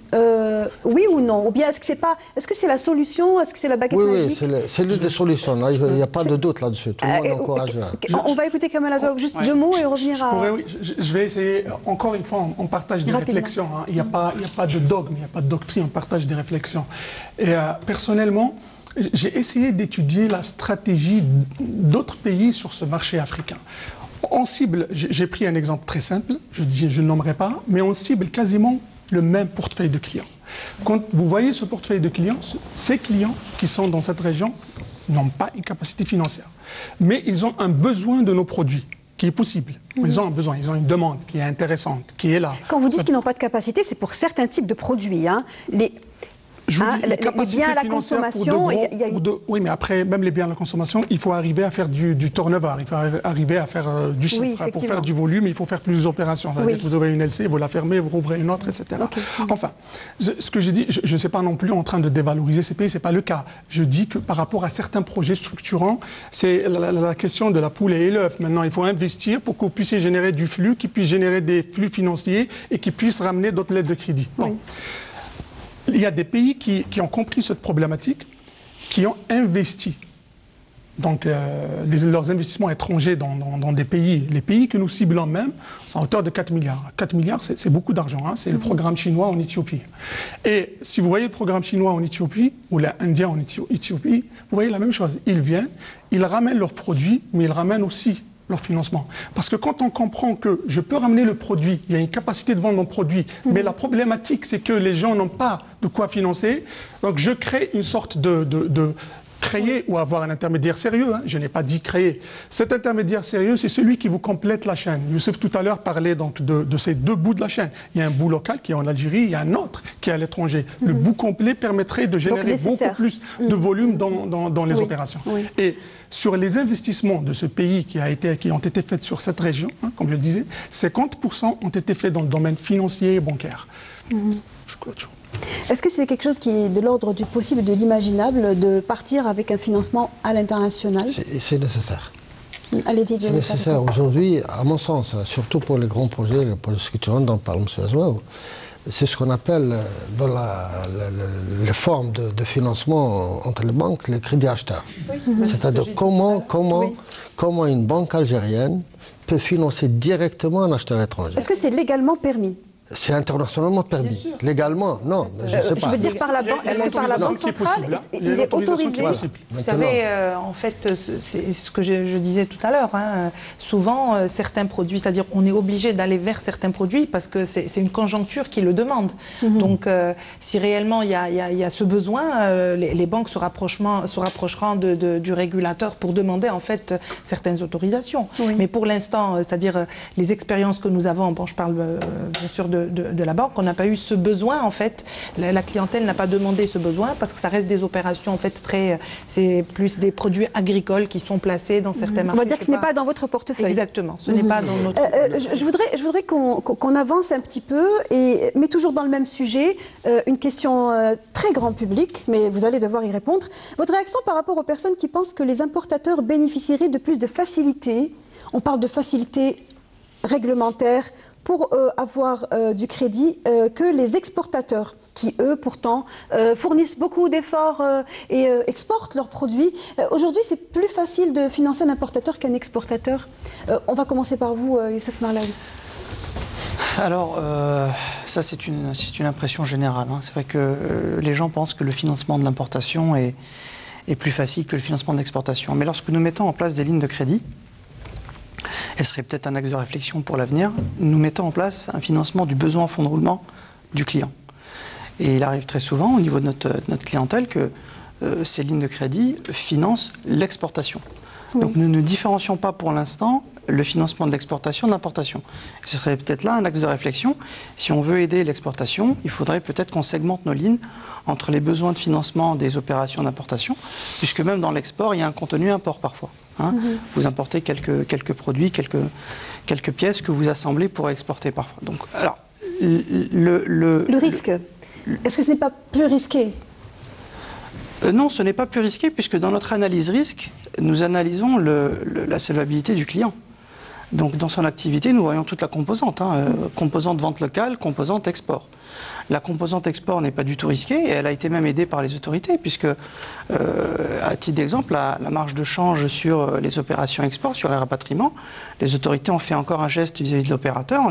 Oui ou non? Ou bien est-ce que c'est la solution? Est-ce que c'est la baguette magique? Oui, c'est l'une des solutions. Il n'y a pas de doute là-dessus. Tout le monde encourage. On va écouter Kamel Azouaoui, juste deux mots et revenir à... Je vais essayer, encore une fois, on partage des réflexions. Hein. Il n'y a pas de dogme, il n'y a pas de doctrine, on partage des réflexions. Et personnellement, j'ai essayé d'étudier la stratégie d'autres pays sur ce marché africain. On cible, j'ai pris un exemple très simple, je ne nommerai pas, mais on cible quasiment le même portefeuille de clients. Quand vous voyez ce portefeuille de clients, ces clients qui sont dans cette région n'ont pas une capacité financière. Mais ils ont un besoin de nos produits qui est possible. Ils ont un besoin, ils ont une demande qui est intéressante, qui est là. Quand vous dites qu'ils n'ont pas de capacité, c'est pour certains types de produits. Hein. Je vous dis, les biens à la consommation, oui, mais après, même les biens à la consommation, il faut arriver à faire du turnover, il faut arriver à faire du chiffre. Oui, pour faire du volume, il faut faire plus d'opérations. Oui. Vous avez une LC, vous la fermez, vous rouvrez une autre, etc. Okay. Enfin, ce que j'ai dit, je ne suis pas non plus en train de dévaloriser ces pays, ce n'est pas le cas. Je dis que par rapport à certains projets structurants, c'est la question de la poule et l'œuf. Maintenant, il faut investir pour que vous puissiez générer du flux, qui puisse générer des flux financiers et qui puisse ramener d'autres lettres de crédit. Bon. Oui. Il y a des pays qui ont compris cette problématique, qui ont investi. Donc, leurs investissements étrangers dans des pays, les pays que nous ciblons même, c'est à hauteur de 4 milliards. 4 milliards, c'est beaucoup d'argent. Hein, c'est le programme chinois en Éthiopie. Et si vous voyez le programme chinois en Éthiopie, ou l'Indien en Éthiopie, vous voyez la même chose. Ils viennent, ils ramènent leurs produits, mais ils ramènent aussi leur financement. Parce que quand on comprend que je peux ramener le produit, il y a une capacité de vendre mon produit, mais la problématique, c'est que les gens n'ont pas de quoi financer, donc je crée une sorte de créer ou avoir un intermédiaire sérieux, hein. Je n'ai pas dit créer. Cet intermédiaire sérieux, c'est celui qui vous complète la chaîne. Youssef tout à l'heure parlait donc de ces deux bouts de la chaîne. Il y a un bout local qui est en Algérie, il y a un autre qui est à l'étranger. Le bout complet permettrait de générer beaucoup plus de volume dans les opérations. Oui. Et sur les investissements de ce pays qui ont été faits sur cette région, hein, comme je le disais, 50% ont été faits dans le domaine financier et bancaire. Je clôture. Est-ce que c'est quelque chose qui est de l'ordre du possible et de l'imaginable de partir avec un financement à l'international? C'est nécessaire. Allez-y. C'est nécessaire. Aujourd'hui, à mon sens, surtout pour les grands projets, les projets structurants dont parle M. Azouaou, c'est ce qu'on appelle dans les formes de financement entre les banques, les crédits acheteurs. Oui. C'est-à-dire comment une banque algérienne peut financer directement un acheteur étranger. Est-ce que c'est légalement permis? C'est internationalement permis. Légalement, non. Je ne sais pas. Je veux dire par la banque. Est-ce que par la banque centrale, il est autorisé? Vous savez, en fait, c'est ce que je disais tout à l'heure. Hein. Souvent, certains produits, c'est-à-dire on est obligé d'aller vers certains produits parce que c'est une conjoncture qui le demande. Donc, si réellement il y a ce besoin, les banques se rapprocheront du régulateur pour demander en fait certaines autorisations. Oui. Mais pour l'instant, c'est-à-dire les expériences que nous avons, bon, je parle bien sûr de la banque, on n'a pas eu ce besoin en fait, la clientèle n'a pas demandé ce besoin parce que ça reste des opérations en fait c'est plus des produits agricoles qui sont placés dans certains marchés. On va dire que ce n'est pas dans votre portefeuille. Exactement, ce n'est pas dans notre... Je voudrais qu'on avance un petit peu, mais toujours dans le même sujet, une question très grand public, mais vous allez devoir y répondre. Votre réaction par rapport aux personnes qui pensent que les importateurs bénéficieraient de plus de facilité, on parle de facilité réglementaire, pour avoir du crédit que les exportateurs qui, eux, pourtant, fournissent beaucoup d'efforts et exportent leurs produits. Aujourd'hui, c'est plus facile de financer un importateur qu'un exportateur. On va commencer par vous, Youssef Marlaoui. Alors, ça c'est une impression générale. Hein. C'est vrai que les gens pensent que le financement de l'importation est plus facile que le financement de l'exportation. Mais lorsque nous mettons en place des lignes de crédit, et ce serait peut-être un axe de réflexion pour l'avenir, nous mettons en place un financement du besoin en fonds de roulement du client. Et il arrive très souvent au niveau de notre clientèle que ces lignes de crédit financent l'exportation. Oui. Donc nous ne différencions pas pour l'instant le financement de l'exportation de l'importation. Ce serait peut-être là un axe de réflexion. Si on veut aider l'exportation, il faudrait peut-être qu'on segmente nos lignes entre les besoins de financement des opérations d'importation, puisque même dans l'export, il y a un contenu import parfois. Hein. Vous importez quelques produits, quelques pièces que vous assemblez pour exporter parfois. Donc, alors, le risque, est-ce que ce n'est pas plus risqué? Non, ce n'est pas plus risqué, puisque dans notre analyse risque, nous analysons la solvabilité du client. Donc dans son activité, nous voyons toute la composante, hein, composante vente locale, composante export. La composante export n'est pas du tout risquée et elle a été même aidée par les autorités puisque, à titre d'exemple, la marge de change sur les opérations export, sur les rapatriements, les autorités ont fait encore un geste vis-à-vis de l'opérateur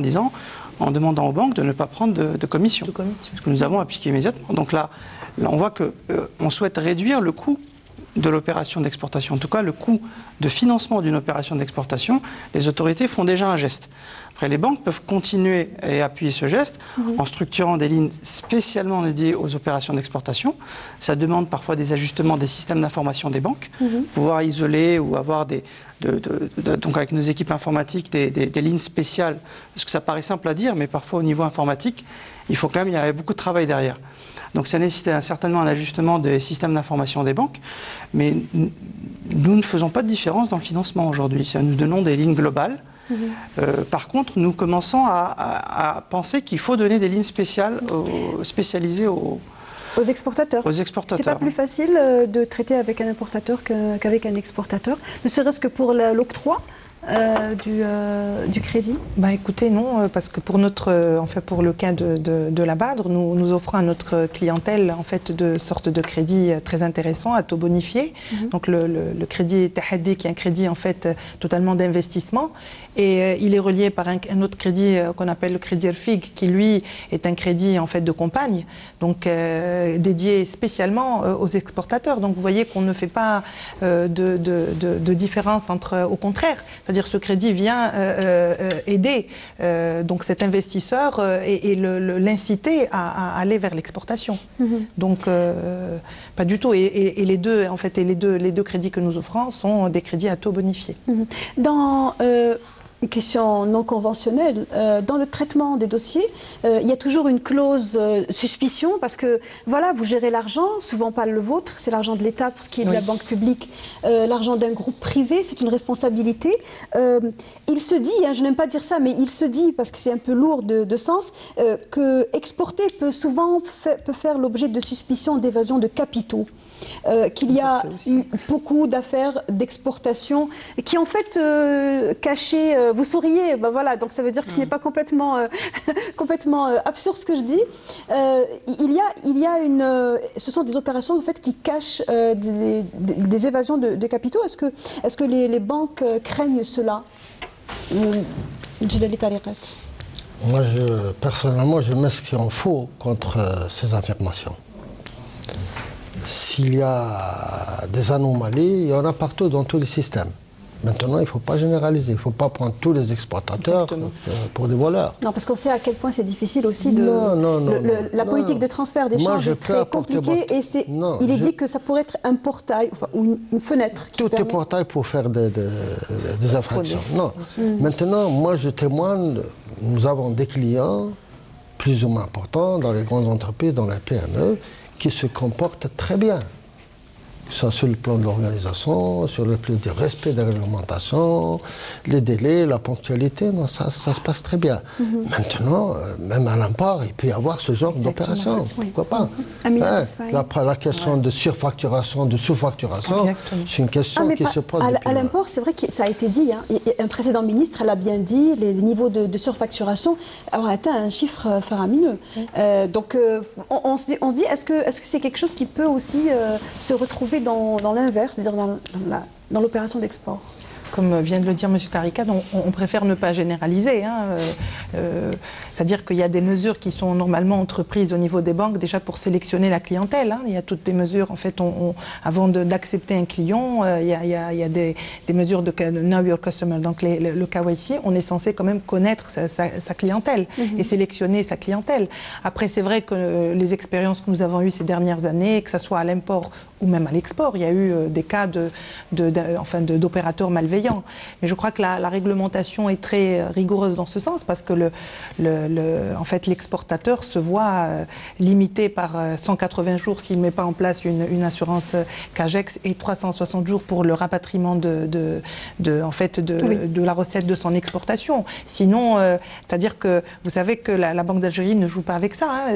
en demandant aux banques de ne pas prendre de commission. Ce que nous avons appliqué immédiatement. Donc là on voit qu'on souhaite réduire le coût de l'opération d'exportation. En tout cas, le coût de financement d'une opération d'exportation, les autorités font déjà un geste. Après, les banques peuvent continuer et appuyer ce geste en structurant des lignes spécialement dédiées aux opérations d'exportation. Ça demande parfois des ajustements des systèmes d'information des banques, pouvoir isoler ou avoir donc avec nos équipes informatiques des lignes spéciales, parce que ça paraît simple à dire, mais parfois au niveau informatique, il y avait beaucoup de travail derrière. Donc ça nécessite certainement un ajustement des systèmes d'information des banques, mais nous ne faisons pas de différence dans le financement aujourd'hui. Nous donnons des lignes globales. Par contre, nous commençons à penser qu'il faut donner des lignes spécialisées aux exportateurs. C'est pas plus facile de traiter avec un importateur qu'avec un exportateur, ne serait-ce que pour l'octroi du crédit? Écoutez, non, parce que pour le cas de la BADR, nous offrons à notre clientèle en fait de sortes de crédits très intéressants à taux bonifié. Donc le crédit Tahaddi, qui est un crédit en fait totalement d'investissement, et il est relié par un autre crédit qu'on appelle le crédit RFIG, qui lui est un crédit en fait de compagne, donc dédié spécialement aux exportateurs. Donc vous voyez qu'on ne fait pas de différence au contraire. C'est-à-dire ce crédit vient aider donc cet investisseur et l'inciter à aller vers l'exportation. Donc pas du tout. Et les deux crédits que nous offrons sont des crédits à taux bonifié. Dans une question non conventionnelle, dans le traitement des dossiers, il y a toujours une clause suspicion, parce que voilà, vous gérez l'argent, souvent pas le vôtre, c'est l'argent de l'État pour ce qui est de la banque publique, l'argent d'un groupe privé, c'est une responsabilité. Il se dit, je n'aime pas dire ça, mais il se dit, parce que c'est un peu lourd de sens, que exporter peut faire l'objet de suspicions d'évasion de capitaux. Qu'il y a eu beaucoup d'affaires d'exportation qui en fait cachées, vous souriez, voilà, donc ça veut dire que ce n'est pas complètement absurde ce que je dis. Ce sont des opérations en fait qui cachent des évasions de capitaux. Est-ce que les banques craignent cela? Moi, personnellement, je m'inscris en faux contre ces affirmations. S'il y a des anomalies, il y en a partout dans tous les systèmes. Maintenant, il ne faut pas généraliser, il ne faut pas prendre tous les exportateurs pour des voleurs. Non, parce qu'on sait à quel point c'est difficile aussi la politique de transfert d'échange est très compliquée et il est dit que ça pourrait être un portail, ou une fenêtre. Tout est portail pour faire des infractions. Non. Maintenant, moi je témoigne, nous avons des clients plus ou moins importants dans les grandes entreprises, dans les PME, qui se comportent très bien. Soit sur le plan de l'organisation, sur le plan du respect des réglementations, les délais, la ponctualité, non, ça se passe très bien. Maintenant, même à l'import, il peut y avoir ce genre d'opération. Pourquoi pas la question de surfacturation, de sous-facturation, c'est une question qui se pose. À l'import, c'est vrai que ça a été dit. Un précédent ministre l'a bien dit, les niveaux de surfacturation ont atteint un chiffre faramineux. Donc, on se dit, est-ce que c'est quelque chose qui peut aussi se retrouver dans l'inverse, c'est-à-dire dans l'opération d'export? Comme vient de le dire M. Tarikat, on préfère ne pas généraliser. C'est-à-dire qu'il y a des mesures qui sont normalement entreprises au niveau des banques déjà pour sélectionner la clientèle. Il y a toutes des mesures, en fait, avant d'accepter un client, il y a des mesures de Know Your Customer. Donc le KYC, on est censé quand même connaître sa clientèle et sélectionner sa clientèle. Après, c'est vrai que les expériences que nous avons eues ces dernières années, que ce soit à l'import ou même à l'export, il y a eu des cas d'opérateurs malveillants. Mais je crois que la réglementation est très rigoureuse dans ce sens, parce que en fait, l'exportateur se voit limité par 180 jours s'il ne met pas en place une assurance CAGEX et 360 jours pour le rapatriement de la recette de son exportation. Sinon, c'est-à-dire que vous savez que la Banque d'Algérie ne joue pas avec ça.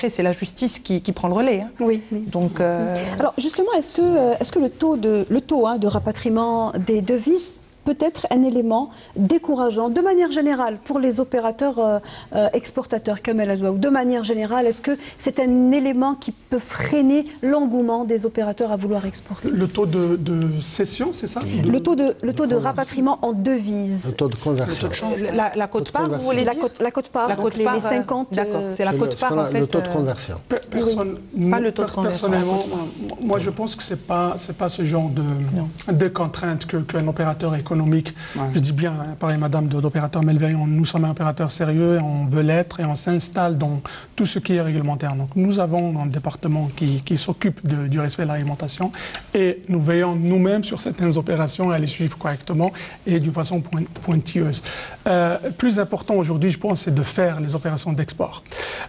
C'est la justice qui prend le relais. Oui. Donc, alors justement, est-ce que le taux de rapatriement des devises peut être un élément décourageant de manière générale pour les opérateurs exportateurs comme El Azwa, ou de manière générale, est-ce que c'est un élément qui peut freiner l'engouement des opérateurs à vouloir exporter? Le taux de cession, c'est ça? Le taux de rapatriement en devises. Le taux de conversion. La quote-part, vous voulez dire? La quote-part, donc les 50... D'accord, c'est la quote-part en fait. Le taux de conversion. Pas le taux de conversion. Personnellement, moi je pense que ce n'est pas ce genre de contrainte qu'un opérateur économique économique. Je dis bien, pareil madame, d'opérateur Melveillon, nous sommes un opérateur sérieux, et on veut l'être et on s'installe dans tout ce qui est réglementaire. Donc nous avons un département qui s'occupe du respect de la réglementation et nous veillons nous-mêmes sur certaines opérations à les suivre correctement et d'une façon pointilleuse. Plus important aujourd'hui, je pense, c'est de faire les opérations d'export.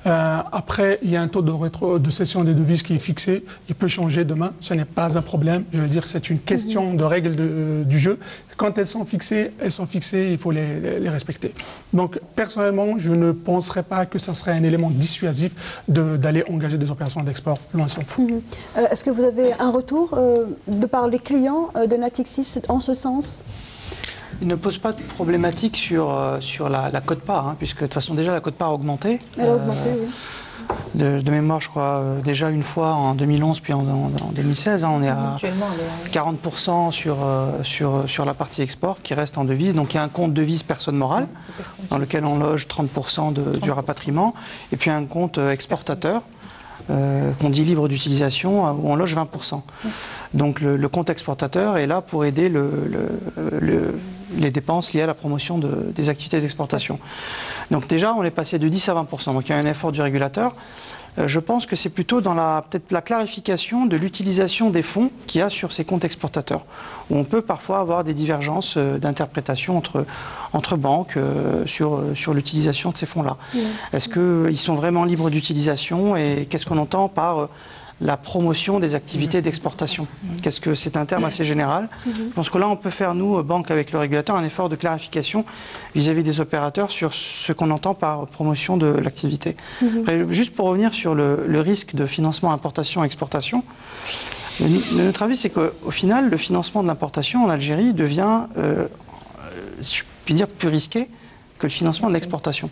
Après, il y a un taux de cession des devises qui est fixé. Il peut changer demain. Ce n'est pas un problème. Je veux dire, c'est une question de règles du jeu. Quand elles sont fixées, il faut les respecter. Donc, personnellement, je ne penserais pas que ça serait un élément dissuasif d'aller engager des opérations d'export. Loin s'en faut. Est-ce que vous avez un retour de par les clients de Natixis en ce sens? Il ne pose pas de problématique sur la quote-part, hein, puisque de toute façon déjà la quote-part a augmenté. Elle a augmenté, oui. De mémoire, je crois, déjà une fois en 2011, puis en 2016, hein, on est à 40% sur la partie export qui reste en devise. Donc il y a un compte devise personne morale, dans lequel on loge 30% du rapatriement, et puis un compte exportateur, qu'on dit libre d'utilisation, où on loge 20%. Donc le compte exportateur est là pour aider les dépenses liées à la promotion des activités d'exportation. Donc déjà, on est passé de 10 à 20%. Donc il y a un effort du régulateur. Je pense que c'est plutôt dans peut-être la clarification de l'utilisation des fonds qu'il y a sur ces comptes exportateurs, où on peut parfois avoir des divergences d'interprétation entre banques sur l'utilisation de ces fonds-là. Est-ce qu'ils sont vraiment libres d'utilisation et qu'est-ce qu'on entend par la promotion des activités d'exportation? Qu'est-ce que c'est un terme assez général? Je pense que là, on peut faire, nous, banque avec le régulateur, un effort de clarification vis-à-vis des opérateurs sur ce qu'on entend par promotion de l'activité. Juste pour revenir sur le risque de financement importation-exportation, notre avis, c'est qu'au final, le financement de l'importation en Algérie devient, je puis dire, plus risqué que le financement de l'exportation.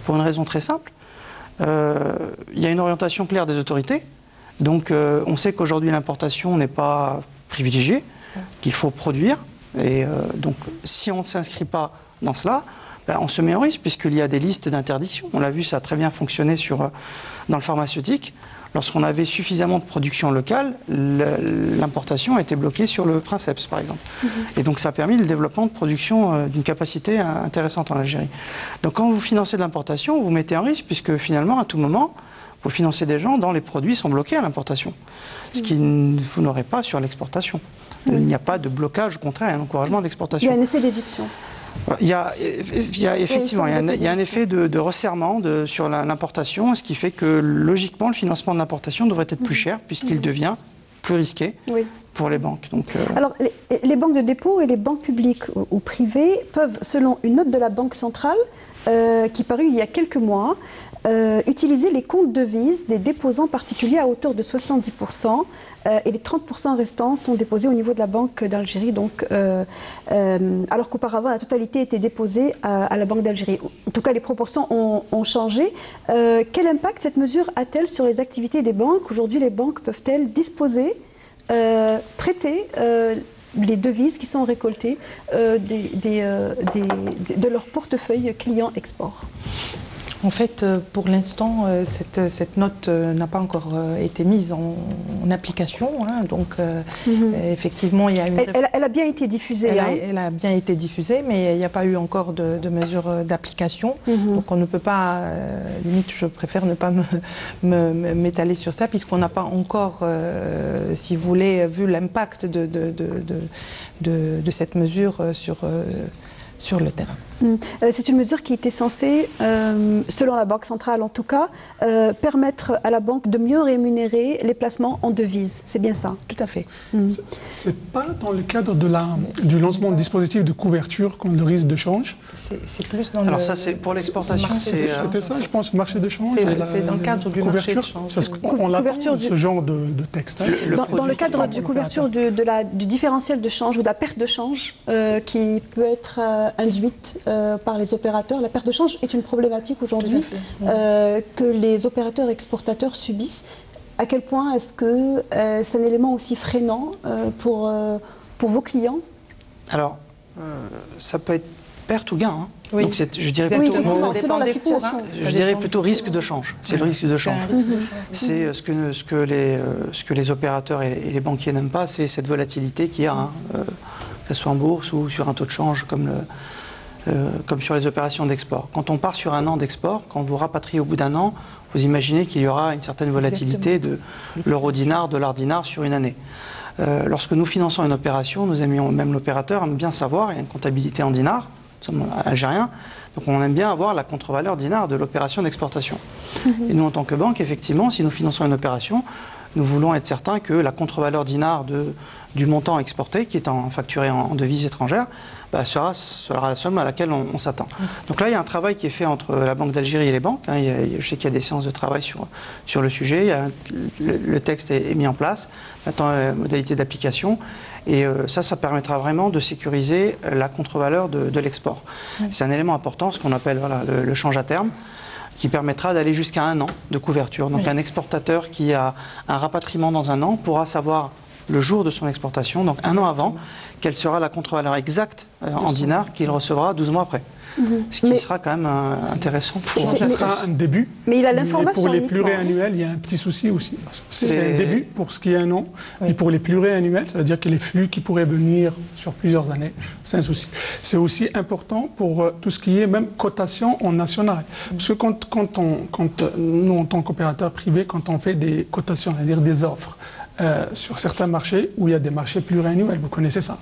Pour une raison très simple, il y a une orientation claire des autorités. Donc on sait qu'aujourd'hui l'importation n'est pas privilégiée, qu'il faut produire. Et donc si on ne s'inscrit pas dans cela, on se met en risque puisqu'il y a des listes d'interdiction. On l'a vu, ça a très bien fonctionné dans le pharmaceutique. Lorsqu'on avait suffisamment de production locale, l'importation était bloquée sur le Princeps, par exemple. Et donc ça a permis le développement de production d'une capacité intéressante en Algérie. Donc quand vous financez de l'importation, vous mettez en risque puisque finalement, à tout moment, vous financez des gens dont les produits sont bloqués à l'importation, ce qui vous n'aurez pas sur l'exportation. Il n'y a pas de blocage, au contraire, il y a un encouragement d'exportation. Il y a un effet d'éviction. Il y a effectivement il y a un effet de resserrement sur l'importation, ce qui fait que logiquement le financement de l'importation devrait être plus cher puisqu'il devient plus risqué pour les banques. Donc, Alors les banques de dépôt et les banques publiques ou privées peuvent, selon une note de la Banque centrale qui parut il y a quelques mois, utiliser les comptes devises des déposants particuliers à hauteur de 70% et les 30% restants sont déposés au niveau de la Banque d'Algérie, donc, alors qu'auparavant la totalité était déposée à la Banque d'Algérie. En tout cas, les proportions ont changé. Quel impact cette mesure a-t-elle sur les activités des banques? Aujourd'hui, les banques peuvent-elles disposer, prêter les devises qui sont récoltées de leur portefeuille client export? En fait, pour l'instant, cette note n'a pas encore été mise en application. Hein, donc, effectivement, il y a une... Elle a bien été diffusée. Elle a bien été diffusée, mais il n'y a pas eu encore de mesure d'application. Donc, on ne peut pas... limite, je préfère ne pas m'étaler sur ça, puisqu'on n'a pas encore, si vous voulez, vu l'impact de cette mesure sur le terrain. C'est une mesure qui était censée, selon la Banque centrale en tout cas, permettre à la banque de mieux rémunérer les placements en devises. C'est bien ça? Tout à fait. C'est pas dans le cadre du lancement de dispositifs de couverture contre le risque de change? C'est plus dans Alors ça, c'est pour l'exportation. C'était ça, je pense, le marché de change. C'est dans le cadre du marché de change. On l'attend, ce genre de texte. Dans le cadre du couverture du différentiel de change ou de la perte de change qui peut être induite par les opérateurs. La perte de change est une problématique aujourd'hui que les opérateurs exportateurs subissent. À quel point est-ce que c'est un élément aussi freinant pour vos clients? Alors, ça peut être perte ou gain. Hein. Oui. Donc je dirais plutôt risque de change. C'est le risque de change. C'est ce que les opérateurs et les banquiers n'aiment pas, c'est cette volatilité qu'il y a. Hein. que ce soit en bourse ou sur un taux de change comme sur les opérations d'export. Quand on part sur un an d'export, quand vous rapatriez au bout d'un an, vous imaginez qu'il y aura une certaine volatilité de l'euro-dinar, dollar-dinar sur une année. Lorsque nous finançons une opération, nous aimions, même l'opérateur aime bien savoir, il y a une comptabilité en dinars, nous sommes algériens, donc on aime bien avoir la contre-valeur dinar de l'opération d'exportation. Et nous, en tant que banque, effectivement, si nous finançons une opération, nous voulons être certains que la contre-valeur dinar du montant exporté, qui est facturé en devises étrangères, sera la somme à laquelle on s'attend. Donc là, il y a un travail qui est fait entre la Banque d'Algérie et les banques. Je sais qu'il y a des séances de travail sur le sujet. Le texte est mis en place. Maintenant, modalité d'application. Et ça permettra vraiment de sécuriser la contre-valeur de l'export. C'est un élément important, ce qu'on appelle le change à terme, qui permettra d'aller jusqu'à 1 an de couverture. Donc un exportateur qui a un rapatriement dans 1 an pourra savoir le jour de son exportation, donc 1 an avant, quelle sera la contre-valeur exacte en dinars qu'il recevra 12 mois après. Ce qui sera quand même intéressant. Ce sera un début. Mais il a l'information. Pour les pluriannuels, il y a un petit souci aussi. C'est un début pour ce qui est 1 an. Et pour les pluriannuels, ça veut dire que les flux qui pourraient venir sur plusieurs années, c'est un souci. C'est aussi important pour tout ce qui est même cotation en national. Parce que quand nous, en tant qu'opérateur privé, quand on fait des cotations, c'est-à-dire des offres, sur certains marchés où il y a des marchés pluriannuels, vous connaissez ça.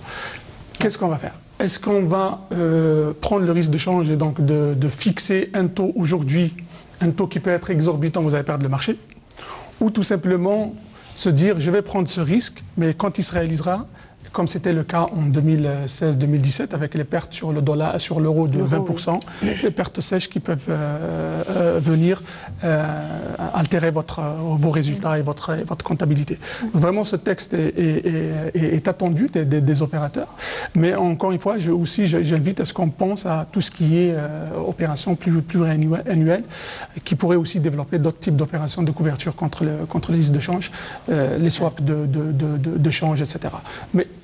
Qu'est-ce qu'on va faire? Est-ce qu'on va prendre le risque de change et donc de fixer un taux aujourd'hui, un taux qui peut être exorbitant, vous allez perdre le marché? Ou tout simplement se dire, je vais prendre ce risque, mais quand il se réalisera, comme c'était le cas en 2016-2017 avec les pertes sur le dollar, sur l'euro de 20%, les pertes sèches qui peuvent venir altérer vos résultats et votre comptabilité. Vraiment, ce texte est attendu des opérateurs, mais encore une fois, j'invite à ce qu'on pense à tout ce qui est opérations pluriannuelles, qui pourraient aussi développer d'autres types d'opérations de couverture contre les risques de change, les swaps de change, etc.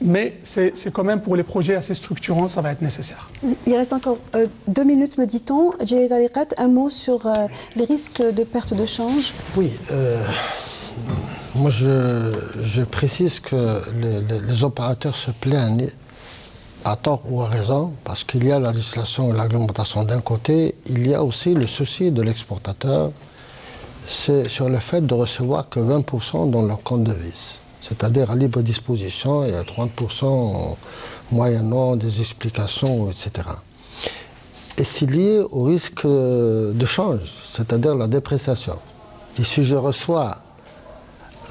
Mais c'est quand même pour les projets assez structurants, ça va être nécessaire. Il reste encore 2 minutes, me dit-on. J'ai un mot sur les risques de perte de change. Oui, moi je précise que les opérateurs se plaignent à tort ou à raison, parce qu'il y a la législation et la réglementation d'un côté, il y a aussi le souci de l'exportateur, c'est sur le fait de recevoir que 20% dans leur compte de devise. C'est-à-dire à libre disposition, et à 30% moyennant des explications, etc. Et c'est lié au risque de change, c'est-à-dire la dépréciation. Et si je reçois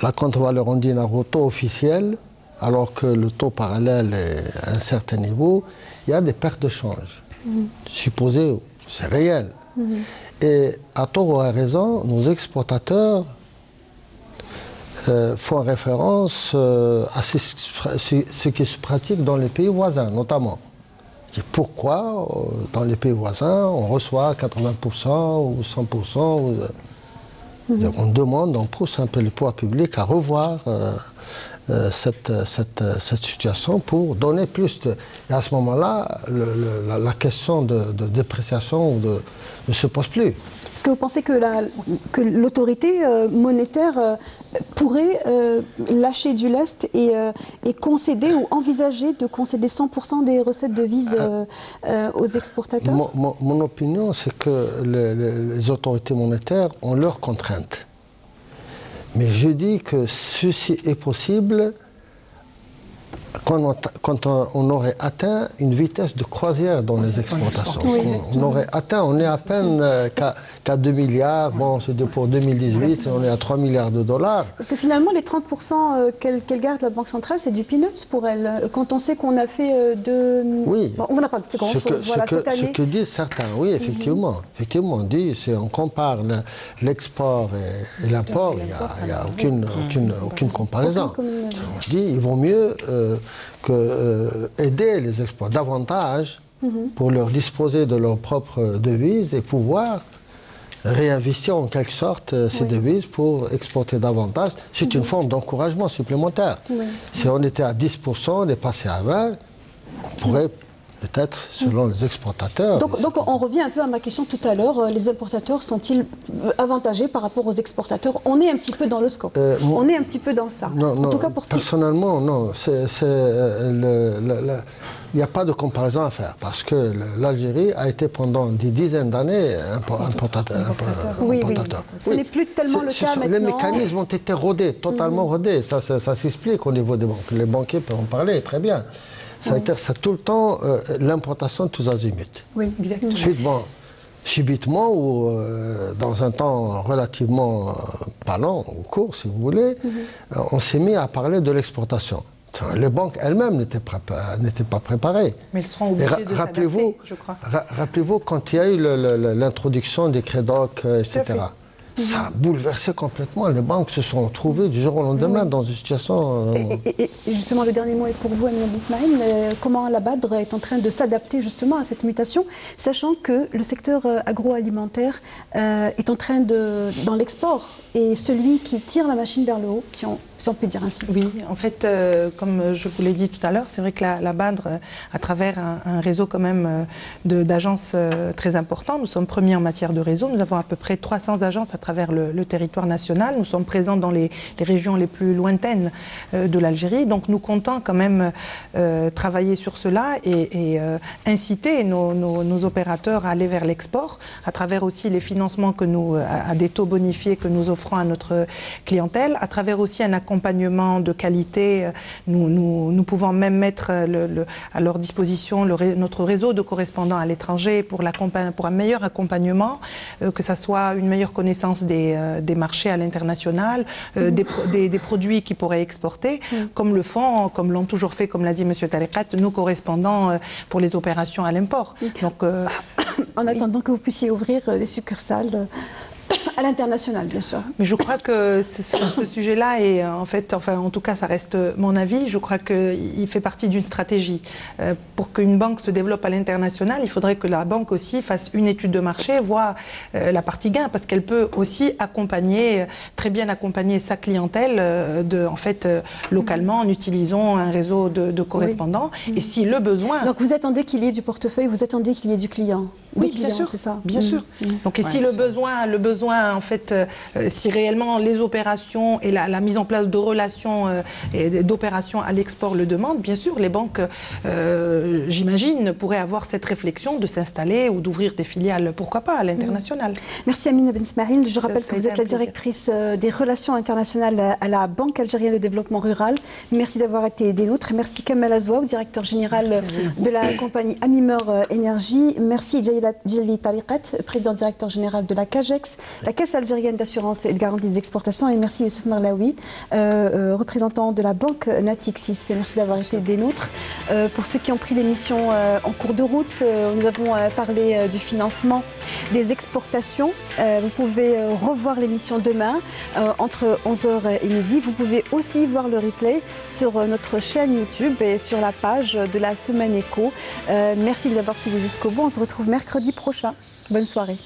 la contre-valeur en dinars au taux officiel, alors que le taux parallèle est à un certain niveau, il y a des pertes de change. Supposées, c'est réel. Et à tort ou à raison, nos exportateurs font référence à ce qui se pratique dans les pays voisins, notamment. Et pourquoi, dans les pays voisins, on reçoit 80% ou 100% on demande, on pousse un peu le pouvoir public à revoir cette situation pour donner plus de... Et à ce moment-là, la question de dépréciation ne se pose plus. Est-ce que vous pensez que l'autorité monétaire pourrait lâcher du lest et concéder ou envisager de concéder 100% des recettes de devises aux exportateurs? Mon opinion, c'est que les autorités monétaires ont leurs contraintes. Mais je dis que ceci est possible quand on aurait atteint une vitesse de croisière dans les exportations. On aurait atteint, on est à peine qu'à 2 milliards, bon c'est pour 2018, on est à 3 milliards de dollars. Parce que finalement, les 30% qu'elle garde, la Banque centrale, c'est du peanuts pour elle. Quand on sait qu'on a fait Oui. Bon, on n'a pas fait grand-chose cette année. Ce que disent certains, oui, effectivement. Effectivement, on dit, on compare l'export et l'import, il n'y a aucune comparaison. On dit, il vaut mieux aider les exportateurs davantage pour leur disposer de leur propre devise et pouvoir réinvestir en quelque sorte ces devises pour exporter davantage. C'est une forme d'encouragement supplémentaire. Si on était à 10%, on est passé à 20%, on pourrait peut-être selon les exportateurs. Donc on revient un peu à ma question tout à l'heure. Les importateurs sont-ils avantagés par rapport aux exportateurs? On est un petit peu dans le scope. On est un petit peu dans ça. Non, en tout cas pour personnellement, non. Il n'y a pas de comparaison à faire parce que l'Algérie a été pendant des dizaines d'années importateur. Oui. Ce n'est plus tellement le cas maintenant. Les mécanismes ont été rodés, totalement rodés. Ça s'explique au niveau des banques. Les banquiers peuvent en parler très bien. Ça a été tout le temps l'importation de tous azimuts. Oui, exactement. Ensuite, subitement ou dans un temps relativement pas long ou court, si vous voulez, on s'est mis à parler de l'exportation. Les banques elles-mêmes n'étaient pas préparées. Mais elles seront obligées de s'adapter, je crois. Rappelez-vous quand il y a eu l'introduction des crédocs, etc. Ça a bouleversé complètement. Les banques se sont retrouvées du jour au lendemain dans une situation... Et justement, le dernier mot est pour vous, Amina Ismaël. Comment la Badr est en train de s'adapter justement à cette mutation, sachant que le secteur agroalimentaire est en train dans l'export, et celui qui tire la machine vers le haut, si on peut dire ainsi. Oui, en fait, comme je vous l'ai dit tout à l'heure, c'est vrai que la Badr, à travers un réseau quand même d'agences très important, nous sommes premiers en matière de réseau. Nous avons à peu près 300 agences à travers le territoire national. Nous sommes présents dans les régions les plus lointaines de l'Algérie. Donc nous comptons quand même travailler sur cela et inciter nos opérateurs à aller vers l'export, à travers aussi les financements à des taux bonifiés que nous offrons à notre clientèle, à travers aussi un accompagnement de qualité. Nous pouvons même mettre à leur disposition notre réseau de correspondants à l'étranger pour un meilleur accompagnement, que ce soit une meilleure connaissance des marchés à l'international, des produits qui pourraient exporter, comme l'ont toujours fait, comme l'a dit M. Tariqat, nos correspondants pour les opérations à l'import. Donc, en attendant que vous puissiez ouvrir les succursales à l'international, bien sûr. Mais je crois que ce sujet-là est en tout cas, ça reste mon avis. Je crois qu'il fait partie d'une stratégie. Pour qu'une banque se développe à l'international, il faudrait que la banque aussi fasse une étude de marché, voit la partie gain, parce qu'elle peut aussi très bien accompagner sa clientèle localement en utilisant un réseau de correspondants. Oui. Et si le besoin... Donc vous attendez qu'il y ait du portefeuille, vous attendez qu'il y ait du client. Oui, bien sûr, c'est ça. Bien sûr. Donc, et si le besoin, en fait, si réellement les opérations et la mise en place de relations et d'opérations à l'export le demandent, bien sûr, les banques, j'imagine, pourraient avoir cette réflexion de s'installer ou d'ouvrir des filiales, pourquoi pas, à l'international. Merci Amina Ben Ismaïl. Je rappelle que vous êtes la directrice des relations internationales à la Banque algérienne de développement rural. Merci d'avoir été des nôtres. Merci Kamal Azouaou, directeur général de la compagnie Amimeur Énergie. Merci Djali Tariqat, président directeur général de la CAGEX, la Caisse algérienne d'assurance et de garantie des exportations, et merci Youssef Marlaoui, représentant de la banque Natixis. Merci d'avoir été des nôtres. Pour ceux qui ont pris l'émission en cours de route, nous avons parlé du financement des exportations. Vous pouvez revoir l'émission demain entre 11h et midi. Vous pouvez aussi voir le replay sur notre chaîne YouTube et sur la page de la Semaine Éco. Merci d'avoir suivi jusqu'au bout. On se retrouve mercredi prochain. Bonne soirée.